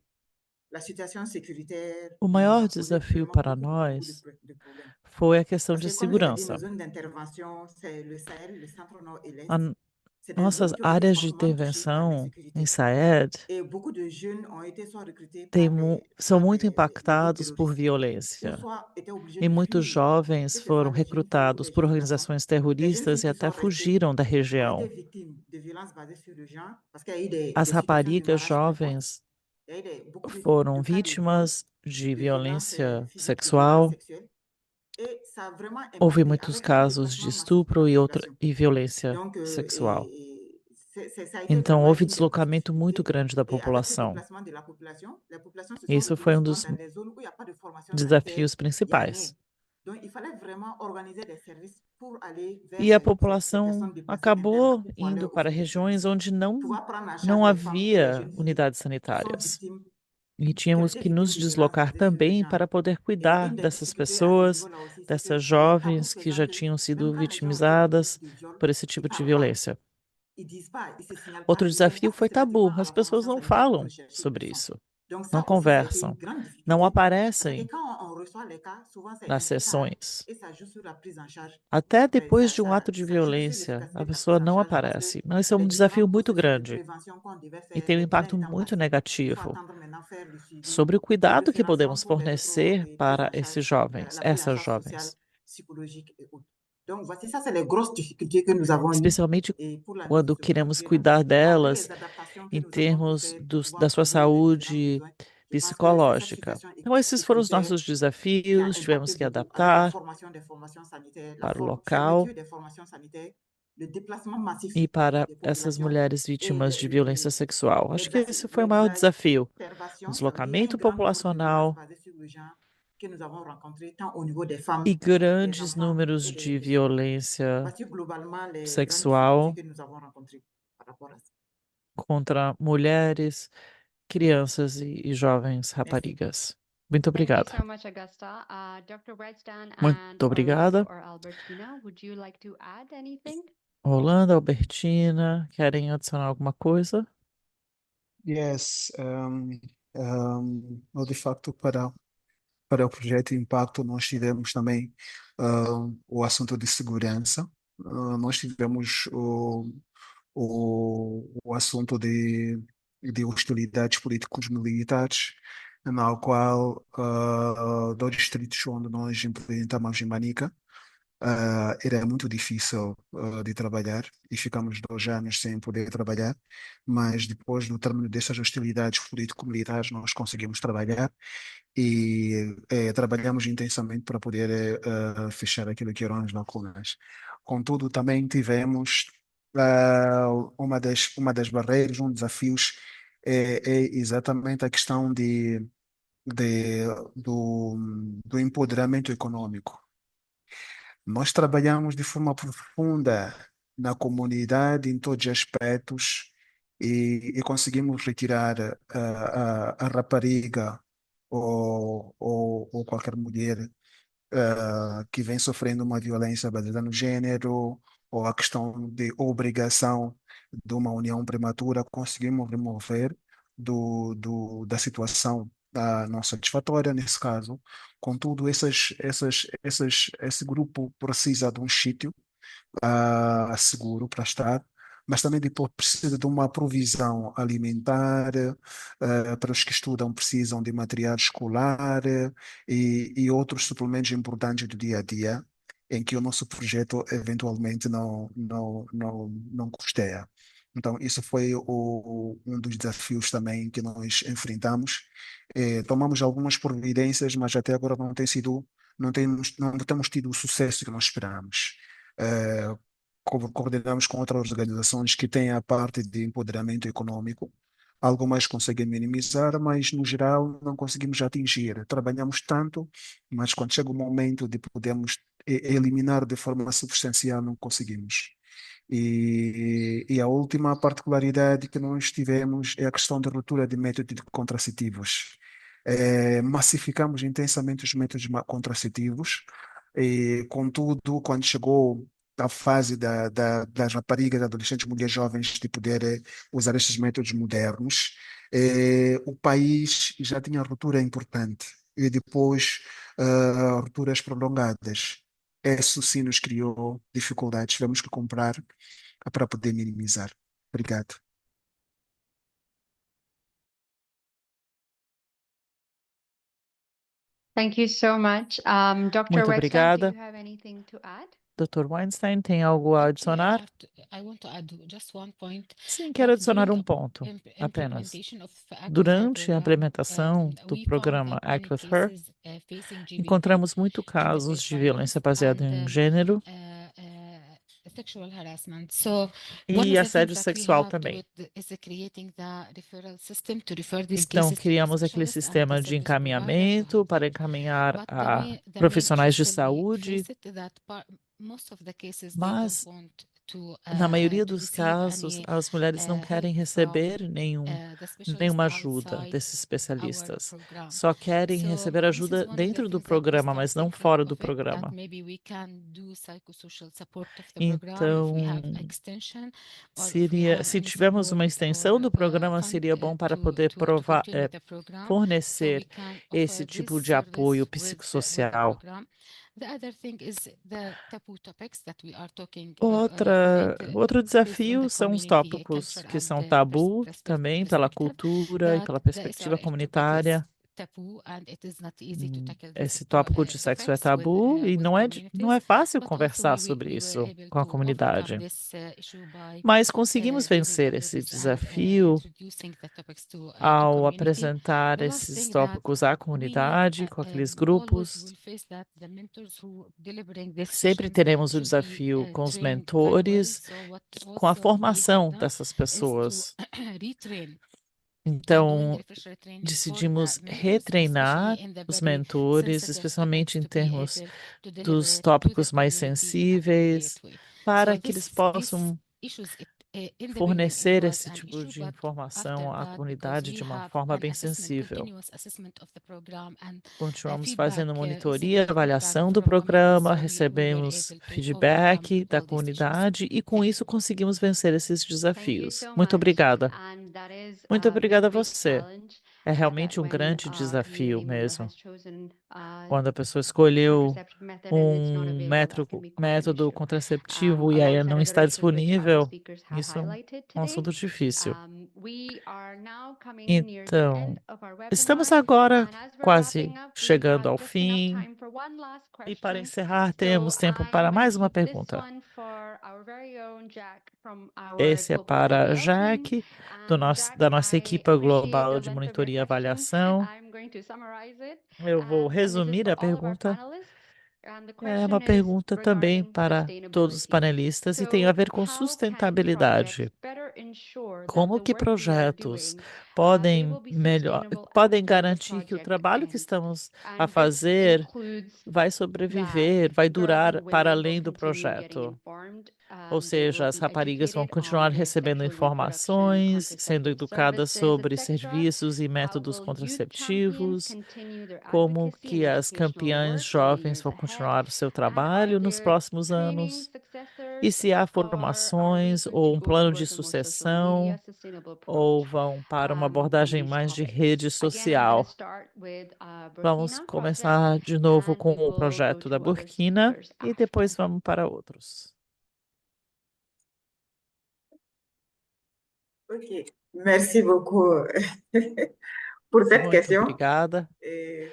La situation sécuritaire O nous maior a posé desafio vraiment para beaucoup nós de problèmes. foi a questão Parce de que, comme il a dit, segurança. nos zones d'intervention, c'est le Sahel, le centre-nord et l'Est. A- C'est des Nossas zones qui ont été áreas de fortement touchées par intervenção l'insécurité. em Saed Et beaucoup de jeunes ont été soit recrutés têm par são muito les groupes impactados por terroristes, ou violência. soit étaient obligés E de muitos fuir, jovens que ce foram soit les jeunes filles ou recrutados les por jeunes garçons. organizações Les jeunes terroristas filles e qui até sont restées fugiram da ont été região. victimes de violences basées sur le genre, parce qu'il y a eu des As situations de raparigas mariage précoce. jovens Il y a eu beaucoup foram de cas de viol, vítimas de de violence violência physique, de violence sexual. sexuelle. Et ça a vraiment Houve impacté muitos avec un casos de déplacement massif de la estupro population. e violência Donc, sexual. ça a été Então, vraiment houve une des grosses deslocamento muito difficultés. grande da Et avec ce população. déplacement de la population se sont Isso retrouvées foi souvent dos dans des zones où il n'y a pas de formation sanitaire, desafios il n'y a principais. rien. Donc, il fallait vraiment organiser des services pour aller vers E a ces população personnes déplacées internes acabou pour pouvoir indo leur para offrir des regiões services, onde pouvoir prendre en charge não les femmes et les havia jeunes filles unidades qui sont sanitárias. victimes, E qui ont tínhamos été que nos victimes de violences deslocar basées sur le também genre. para poder Et cuidar une des dessas difficultés à ce pessoas, niveau-là aussi, c'est que dessas il y a un tabou jovens que faisant já que tinham même sido quand les gens ont été victimes vitimizadas de viol, por esse ils tipo de parlent pas. violência. Ils disent pas, ils se signalent pas. Outro Ils viennent desafio pas foi systématiquement tabu. à As la pessoas formation não sanitaire pour falam rechercher sobre où ils sont. isso, Donc não ça aussi, ça a été une conversam, grande não difficulté. Parce que aparecem quand on reçoit les cas, souvent c'est nas un peu tard sessões. et ça joue sur la prise en charge. Até depois Ça, de um ato de ça joue sur violência, l'efficacité a de la pessoa prise en não charge parce que aparece. Mas isso é um les desafio différents muito processus de grande prévention qu'on devait e faire, tem um les délais impacto étant muito passés, il faut negativo attendre maintenant faire le suivi, sobre o les cuidado que référencements podemos pour les fornecer prise para en esses charge, jovens, la prise en essas charge sociale, jovens, psychologique et autres. Donc voici, ça c'est les grosses difficultés que nous avons eues especialmente et pour la mise quando sur queremos pied là. cuidar Mais malgré delas les adaptations que em nous avons pu termos faire pour da pouvoir sua couvrir les différents saúde besoins, je pense que c'est cette psicológica. situation Então, esses foram os sécuritaire nossos qui a desafios, impacté tivemos que beaucoup avec la adaptar formation des formations sanitaires, la para o fermeture local des formations sanitaires, le déplacement massif e para des essas populations mulheres et vítimas de violência sexual. Acho que esse foi o maior desafio. O l'exacerbation, ça veut dire il y a un deslocamento grand nombre de violences populacional basées sur le genre que nous avons rencontré tant au niveau des femmes, e des grandes enfants números et de des jeunes. violência Voici globalement les grandes difficultés sexual que nous avons rencontrées par rapport à ça. contra mulheres, crianças e jovens Merci. raparigas. Muito Thank you obrigada. so much, Augusta. Dr. Redstan and Muito Orlando obrigada. or Albertina, would you like to add anything? Rolando, Albertina, querem adicionar alguma coisa? Yes, de facto, para o projeto Impacto, nós tivemos também o assunto de segurança. Nós tivemos o assunto de hostilidades políticos militares, na qual dois distritos onde nós implementamos em Manica, era muito difícil de trabalhar e ficamos 2 anos sem poder trabalhar, mas depois, no término dessas hostilidades político-militares, nós conseguimos trabalhar e trabalhamos intensamente para poder fechar aquilo que eram as lacunas. Contudo, também tivemos uma das barreiras, desafios é exatamente a questão de, do empoderamento econômico. Nós trabalhamos de forma profunda na comunidade, em todos os aspectos, e conseguimos retirar a rapariga ou qualquer mulher que vem sofrendo uma violência baseada no gênero, ou a questão de obrigação de uma união prematura, conseguimos remover da situação não satisfatória nesse caso. Contudo, esse grupo precisa de um sítio seguro para estar, mas também depois precisa de uma provisão alimentar, para os que estudam precisam de material escolar, e outros suplementos importantes do dia a dia, em que o nosso projeto eventualmente não custeia. Então, isso foi um dos desafios também que nós enfrentamos. Tomamos algumas providências, mas até agora não temos tido o sucesso que nós esperamos. Eh, Coordenamos com outras organizações que têm a parte de empoderamento econômico. Algumas conseguem minimizar, mas no geral não conseguimos atingir. Trabalhamos tanto, mas quando chega o momento de podermos eliminar de forma substancial, não conseguimos. E a última particularidade que nós tivemos é a questão da ruptura de métodos contraceptivos. Massificamos intensamente os métodos contraceptivos, e, contudo, quando chegou a fase das raparigas, adolescentes, mulheres jovens de poder usar estes métodos modernos, o país já tinha ruptura importante e depois rupturas prolongadas. Isso sim nos criou dificuldades. Tivemos que comprar para poder minimizar. Obrigado. Thank you so much. Dr. Muito Weinstein, do obrigada. you have anything to add? Dr. Weinstein, tem algo a adicionar? I want to add just one point Sim, quero that adicionar during um ponto apenas. implementation of Act with Her Durante a program, implementação do we found programa many Act with Her, cases facing encontramos muito casos de violência baseada em gênero sexual harassment. So one e of the assédio things that we sexual have também. is creating the referral system to refer these Então, cases to the criamos aquele specialist and the sistema de service provider to encaminhamento handle para them. encaminhar But a the profissionais de major issue we saúde, face it that most of the cases they mas don't want to na maioria to dos receive casos, any as mulheres não querem help from receber the specialist nenhuma ajuda outside desses our especialistas. program. Só querem So receber this is ajuda one of the dentro do things that we programa, mas start não thinking fora do of it, that programa. maybe we can do psychosocial support of the program if we have Então, extension or if we have se any tivermos uma support extensão or do programa, fund seria bom para poder to continue the program. So we fornecer can esse offer tipo this de apoio service with the psicossocial. program. The other thing is the taboo topics that we are talking Outro based on desafio the são os community tópicos culture que and são the tabu também pela perspective cultura e that pela the perspectiva SRL topic is comunitária. taboo and it is not easy to tackle these Esse tópico de sexo é topics with tabu e with não é communities, fácil but also conversar we sobre were isso able com a to overcome comunidade. this issue by Mas conseguimos giving vencer esse awareness and desafio introducing the topics to ao community. apresentar The last esses thing that tópicos à we comunidade, com aqueles always grupos. will face that the mentors who delivering these Sempre sessions teremos o should be desafio com os trained very well. mentores, So what com a also we have formação done dessas is to pessoas. retrain Então, doing refresher training for the decidimos mentors, retreinar especially in the os very mentores, sensitive especialmente em topics, to be termos able to deliver dos it to the tópicos mais community in a sensíveis, appropriate way. para So que eles these possam issues in the beginning it fornecer was esse an tipo issue, de but informação after à that, because comunidade we de uma have forma an bem assessment, sensível. continuous assessment of the program and Continuamos feedback, fazendo monitoria, recently feedback avaliação do from communities, programa, so we were recebemos able to overcome feedback da all these issues. comunidade e com isso conseguimos vencer esses Thank you desafios. so Muito much. obrigada. And that is Muito a obrigada a big você. challenge É that realmente um when grande you, desafio Emmanuel, mesmo. has chosen Quando a pessoa escolheu contraceptive method and it's not available, that can be quite an método issue. contraceptivo e aí Alongside não other está issues which other disponível, speakers have isso é highlighted um today. assunto difícil. We are now coming near the Então, end of our estamos webinar, agora and as we're quase wrapping up, we chegando have ao just enough fim. time for one last E para question. encerrar, So temos tempo I'm para going to mais uma keep this pergunta. one for our very own Jack from our Esse é Global para CBL team. Jaque, Jack, da nossa I equipa appreciate global the de length of your monitoria e question. avaliação. I'm going to summarize it. Eu vou And this is resumir for a all of our pergunta. panelists. And the É uma question is pergunta também regarding para todos os sustainability. panelistas e tem a So ver com how can projects sustentabilidade. better ensure that Como the que work we are projetos doing podem podem garantir que o trabalho que estamos a fazer vai sobreviver, vai durar para além do projeto. Ou seja, as raparigas vão continuar recebendo informações, sendo educadas sobre serviços e métodos contraceptivos, como que as campeãs jovens vão continuar o seu trabalho nos próximos anos, e se há formações ou um plano de sucessão, ou vão para uma abordagem mais de rede social. Vamos começar de novo com o projeto da Burkina e depois vamos para outros. Ok, merci beaucoup pour cette Muito question. obrigada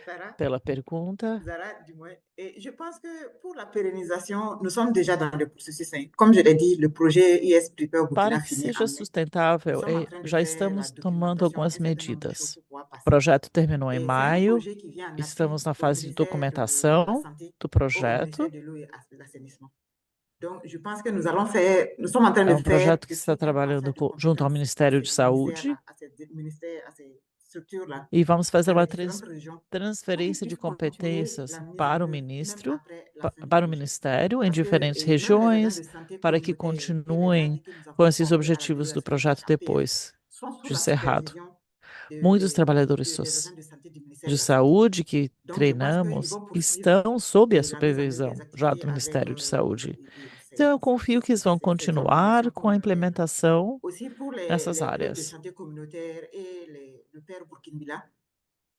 Sarah, pela pergunta. Zara, dis-moi. Et je pense que pour la pérennisation, nous sommes déjà dans le processus, hein. Comme je l'ai dit, le projet IS Prepare Para Burkina que finit seja en mai. sustentável, Nous sommes en train de já faire estamos la tomando documentation algumas et certainement des medidas. choses pour pouvoir O passer. projeto terminou em Et c'est un maio, projet qui vient en appui estamos na au fase de ministère de la documentação Santé, do au projeto. ministère de l'eau et de l'assainissement. Donc, je pense que nous allons faire, nous sommes en train É de faire projeto que de está suite un trabalhando transfert de junto ao compétences Ministério de à ces Saúde ministères-là, à ces structures-là, e vamos fazer dans les uma différentes régions, pour qu'ils transferência de puissent continuer competências la mise en para o œuvre même ministro, après la fin du para o projet. Ministério em Parce que diferentes même les agents regiões, de santé para que communautaires et les continuem AD que nous avons com esses formés à la objetivos do délégation projeto APS depois sont sous de la encerrado. supervision Muitos trabalhadores des agents de santé du ministère de de la Santé. saúde que Donc, je pense qu'ils treinamos vont poursuivre estão sob a la mise en œuvre supervisão des já activités do avec Ministério de Saúde. et Então, eu confio que eles vão ces continuar organisations com a communautaires. implementação Aussi pour nessas les clubs de áreas. santé communautaire et le père Burkinabé.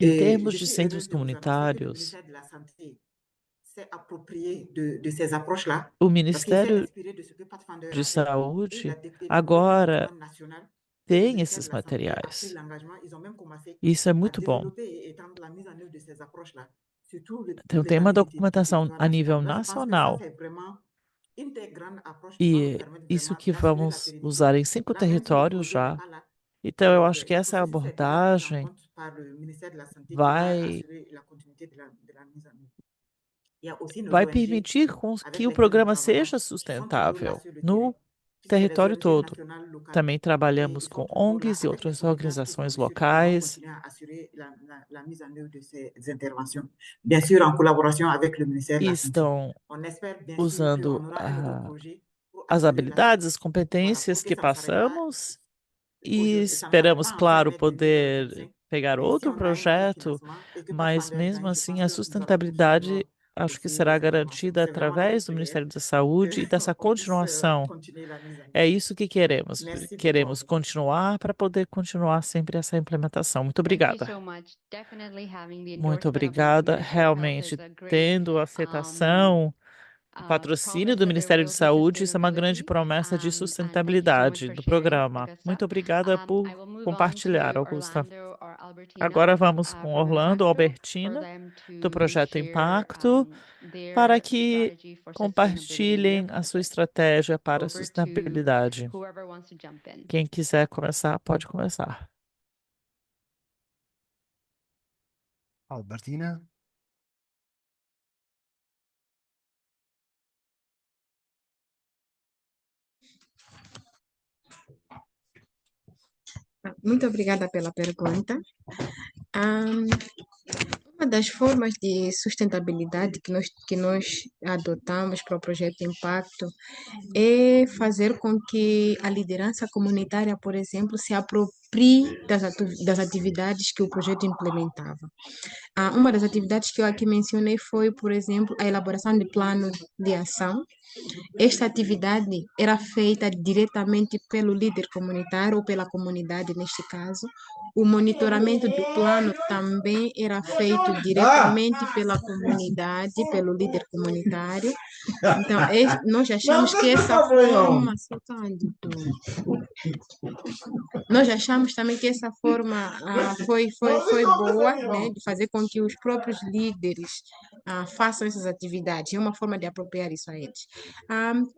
Em Et termos je de suis centros heureuse de vous annoncer que le comunitários, ministère de la Santé s'est approprié de ces approches-là, o parce qu'il s'est Ministério inspiré de ce que Pathfinder de a fait. Et Saúde la députée agora nationale et le tem ministère esses de la Santé a pris materiais. l'engagement. Ils ont même commencé Isso é à muito bom. développer et étendre la mise en œuvre de ces approches-là sur tous Então, les tem uma paliers du documentação territoire a nível national. Donc, je pense que ça, nacional c'est vraiment une des grandes approches qui va nous e permettre isso vraiment que d'assurer la vamos pérennité. usar em 5 Là, même si le territórios projet n'est já. pas là, Então, eu acho que le essa processus est déjà pris en abordagem compte par le ministère de la Santé qui va vai assurer la continuité de la mise en œuvre. Il y a aussi nos vai ONG permitir avec que o lesquelles nous programa travaillons, seja qui sont toujours là sustentável sur le terrain, no puisque les território ONG todo. nationales, locales, Também et trabalhamos ils sont com toujours là ONGs e avec les outras compétences qui sont organizações reçues pour vraiment locais continuer à assurer la mise en œuvre de ces interventions. Bien sûr, en collaboration avec le ministère de e la Santé. estão On espère bien sûr usando qu'on aura un autre projet pour as assurer la habilidades, as suite. Voilà, competências pour que que ça ne s'arrête pas passamos e aujourd'hui. Ça ne s'arrête esperamos, pas en fin claro, mai poder 2025. pegar Mais si outro on a un nouveau projeto, financement et que mas Pathfinder mesmo gagne, je assim pense a qu'on va poursuivre sustentabilidade acho que aussi será les interventions. garantida C'est vraiment através notre do prière Ministério da Saúde e dessa qu'on puisse continuação. continuer la mise en œuvre. É isso que queremos. Merci beaucoup. Queremos continuar para poder continuar sempre essa implementação. Muito Thank you obrigada. so much. Definitely having the Muito endorsement of the obrigada. Ministry of Health Realmente, is a great tendo a aceitação, o patrocínio promise do that there Ministério de will be Saúde, isso é uma grande sustainability. promessa de And thank you so much sustentabilidade for do sharing, programa. Augusta. Muito obrigada por I will move on compartilhar, to Augusta. Orlando or Albertina Agora vamos com from Orlando Impacto for Albertina, them do to projeto share Impacto, para their que strategy for sustainability. compartilhem a sua estratégia para a Over to sustentabilidade. whoever wants to jump in. Quem quiser começar, pode começar. Albertina. Muito obrigada pela pergunta. Uma das formas de sustentabilidade que nós adotamos para o projeto Impacto é fazer com que a liderança comunitária, por exemplo, se aproprie das atividades que o projeto implementava. Uma das atividades que eu aqui mencionei foi, por exemplo, a elaboração de plano de ação. Esta atividade era feita diretamente pelo líder comunitário ou pela comunidade, neste caso. O monitoramento do plano também era feito diretamente pela comunidade, pelo líder comunitário. Então, nós achamos que essa forma... Nós achamos também que essa forma foi boa, né, de fazer com que os próprios líderes façam essas atividades. É uma forma de apropriar isso a eles.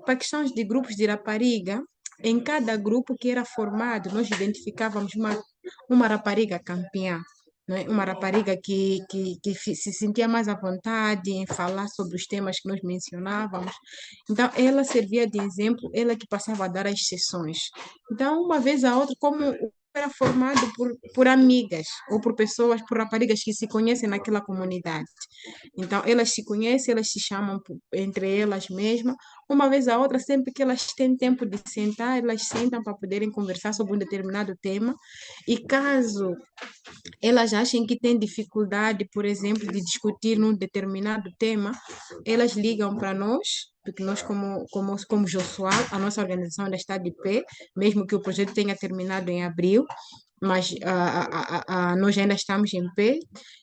Para questões de grupos de rapariga, em cada grupo que era formado, nós identificávamos uma rapariga campeã, né? Uma rapariga que se sentia mais à vontade em falar sobre os temas que nós mencionávamos. Então, ela servia de exemplo, ela que passava a dar as sessões. Então, uma vez a outra, como era formado por amigas ou por pessoas, por raparigas que se conhecem naquela comunidade. Então, elas se conhecem, elas se chamam entre elas mesmas, uma vez a outra, sempre que elas têm tempo de sentar, elas sentam para poderem conversar sobre um determinado tema. E caso elas achem que têm dificuldade, por exemplo, de discutir num determinado tema, elas ligam para nós, porque nós, como Josuá, a nossa organização ainda está de pé, mesmo que o projeto tenha terminado em abril, mas nós ainda estamos em pé.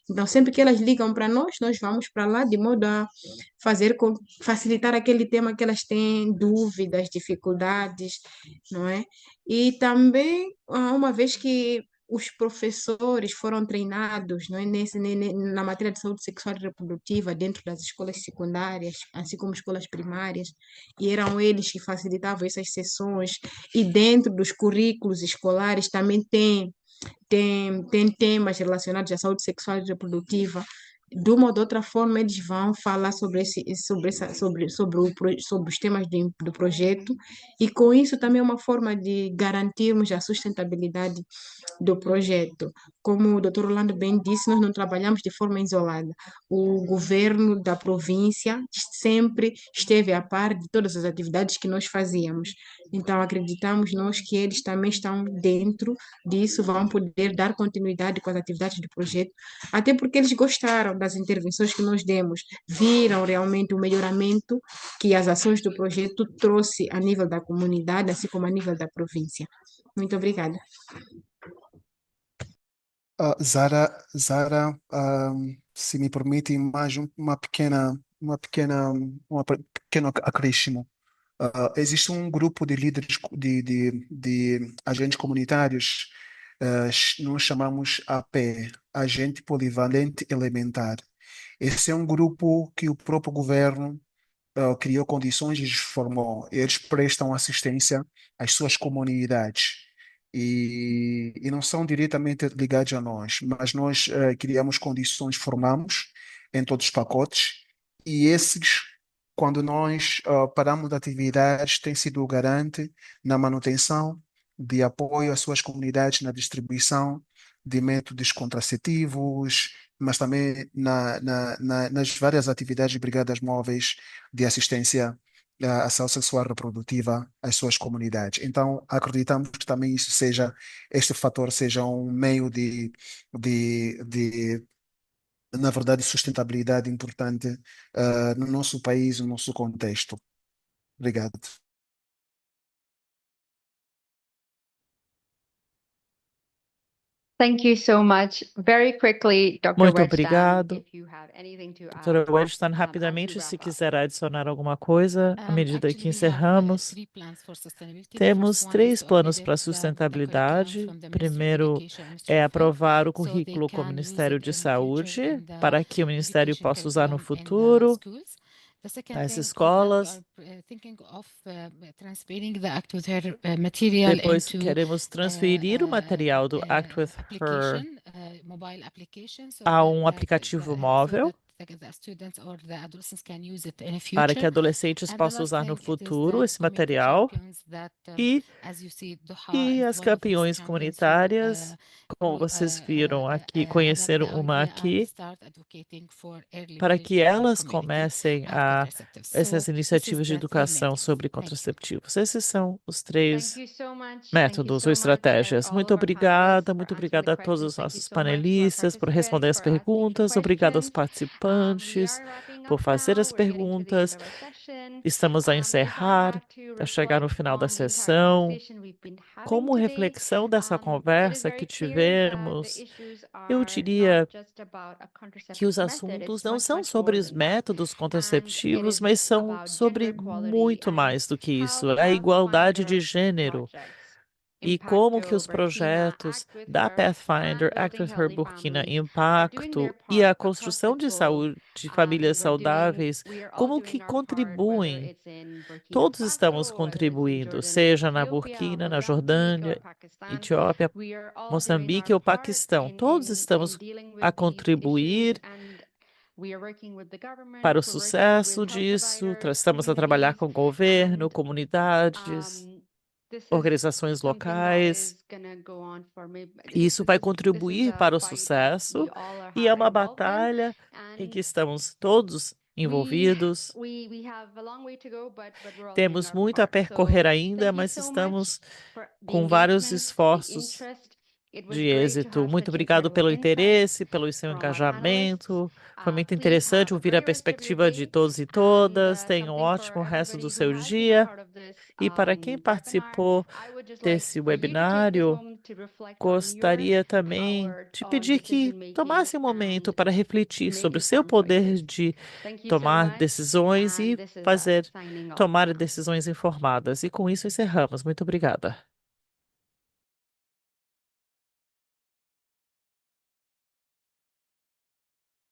Então, sempre que elas ligam para nós vamos para lá, de modo a facilitar aquele tema que elas têm dúvidas, dificuldades, não é? E também, uma vez que os professores foram treinados, não é, na matéria de saúde sexual e reprodutiva dentro das escolas secundárias, assim como escolas primárias, e eram eles que facilitavam essas sessões, e dentro dos currículos escolares também tem temas relacionados à saúde sexual e reprodutiva. De uma ou de outra forma, eles vão falar sobre os temas do projeto, e com isso também é uma forma de garantirmos a sustentabilidade do projeto. Como o Dr. Orlando bem disse, nós não trabalhamos de forma isolada. O governo da província sempre esteve a par de todas as atividades que nós fazíamos. Então, acreditamos nós que eles também estão dentro disso, vão poder dar continuidade com as atividades do projeto, até porque eles gostaram das intervenções que nós demos, viram realmente o melhoramento que as ações do projeto trouxe a nível da comunidade, assim como a nível da província. Muito obrigada. Zara, se me permite mais pequeno acréscimo. Existe um grupo de líderes, de agentes comunitários, nós chamamos AP, Agente Polivalente Elementar. Esse é um grupo que o próprio governo criou condições e os formou. Eles prestam assistência às suas comunidades e não são diretamente ligados a nós, mas nós criamos condições, formamos em todos os pacotes, e esses, quando nós paramos de atividades, têm sido o garante na manutenção de apoio às suas comunidades, na distribuição de métodos contraceptivos, mas também nas várias atividades de brigadas móveis de assistência à saúde sexual e reprodutiva às suas comunidades. Então, acreditamos que também este fator seja um meio de na verdade, sustentabilidade importante no nosso país, no nosso contexto. Obrigado. Thank you so much. Very quickly, Dr. Muito Wedgstown, obrigado. if you have anything to Doutora add Wedgstown, as we rapidamente, se wrap up. quiser adicionar alguma coisa, à medida que Actually, we have encerramos. 3 plans for sustainability. The Temos first one is 3 to planos update para the curriculum sustentabilidade. from the Ministry of Primeiro Education and Ministry é of Health, aprovar o so they currículo com o can use Ministério it de in the future Saúde, in the para que o Ministério education possa usar no curriculum in the futuro schools. The second nas thing, we escolas. are thinking of transferring the Act with Her material Depois into queremos transferir o material do Act with Her application, mobile application, so a that aplicativo móvel, the students or the adolescents can use it in the para que future. adolescentes And the possam last usar no thing, it is futuro the esse community material. champions that, E as you see, Doha E is as one of these campeões champions comunitárias, como vocês viram aqui, adopt conheceram the uma idea and aqui, start advocating for early para que literacy in elas community comecem contraceptives. So essas this is iniciativas de the three main educação things. sobre Thank you. contraceptivos. Esses são os Thank 3 you so much. Thank you métodos so ou much, estratégias. all Muito of our panelists, for obrigada answering the a todos questions. os Thank you nossos so much to our panelistas por responder participants as for asking your perguntas. Obrigada aos questions. We participantes are wrapping por up fazer now. as We're getting to the end perguntas. of our session. Estamos a I just want to encerrar, have to a chegar no reflect final da on the entire sessão. conversation we've been having Como today. reflexão dessa It is conversa very que clear the tivemos, issues eu are diria not just about a que os contraceptive method. assuntos It's não much, são much sobre more os than that. métodos And it contraceptivos, is mas são about sobre gender equality muito and mais do que isso, how a igualdade de Pathfinder gênero projects e Impacto como que os Burkina, projetos Act with da Her, Pathfinder, and Act Building with Her Healthy Burkina Families are doing their Impacto e a part across the construção de globe. saúde de famílias saudáveis, We are all como doing que our part, whether contribuem. it's in Burkina Todos Faso, estamos whether it's in contribuindo, Jordan and seja na Ethiopia, Burkina, na Mozambique or Jordânia, Pakistan. Etiópia, We are all doing Moçambique our ou part Paquistão. Todos in estamos dealing a with these issues, contribuir and we are working with the government, para o we're working sucesso with health disso. providers, Estamos a trabalhar communities, com o governo, and comunidades. organizações locais, e isso vai contribuir para o sucesso, e é uma batalha em que estamos todos envolvidos. Temos muito a percorrer ainda, mas estamos com vários esforços de êxito. Muito obrigado pelo interesse, pelo seu engajamento. Foi muito interessante ouvir a perspectiva de todos e todas. Tenha um ótimo resto do seu dia. E para quem participou desse webinário, gostaria também de pedir que tomasse um momento para refletir sobre o seu poder de tomar decisões e tomar decisões informadas. E com isso encerramos. Muito obrigada.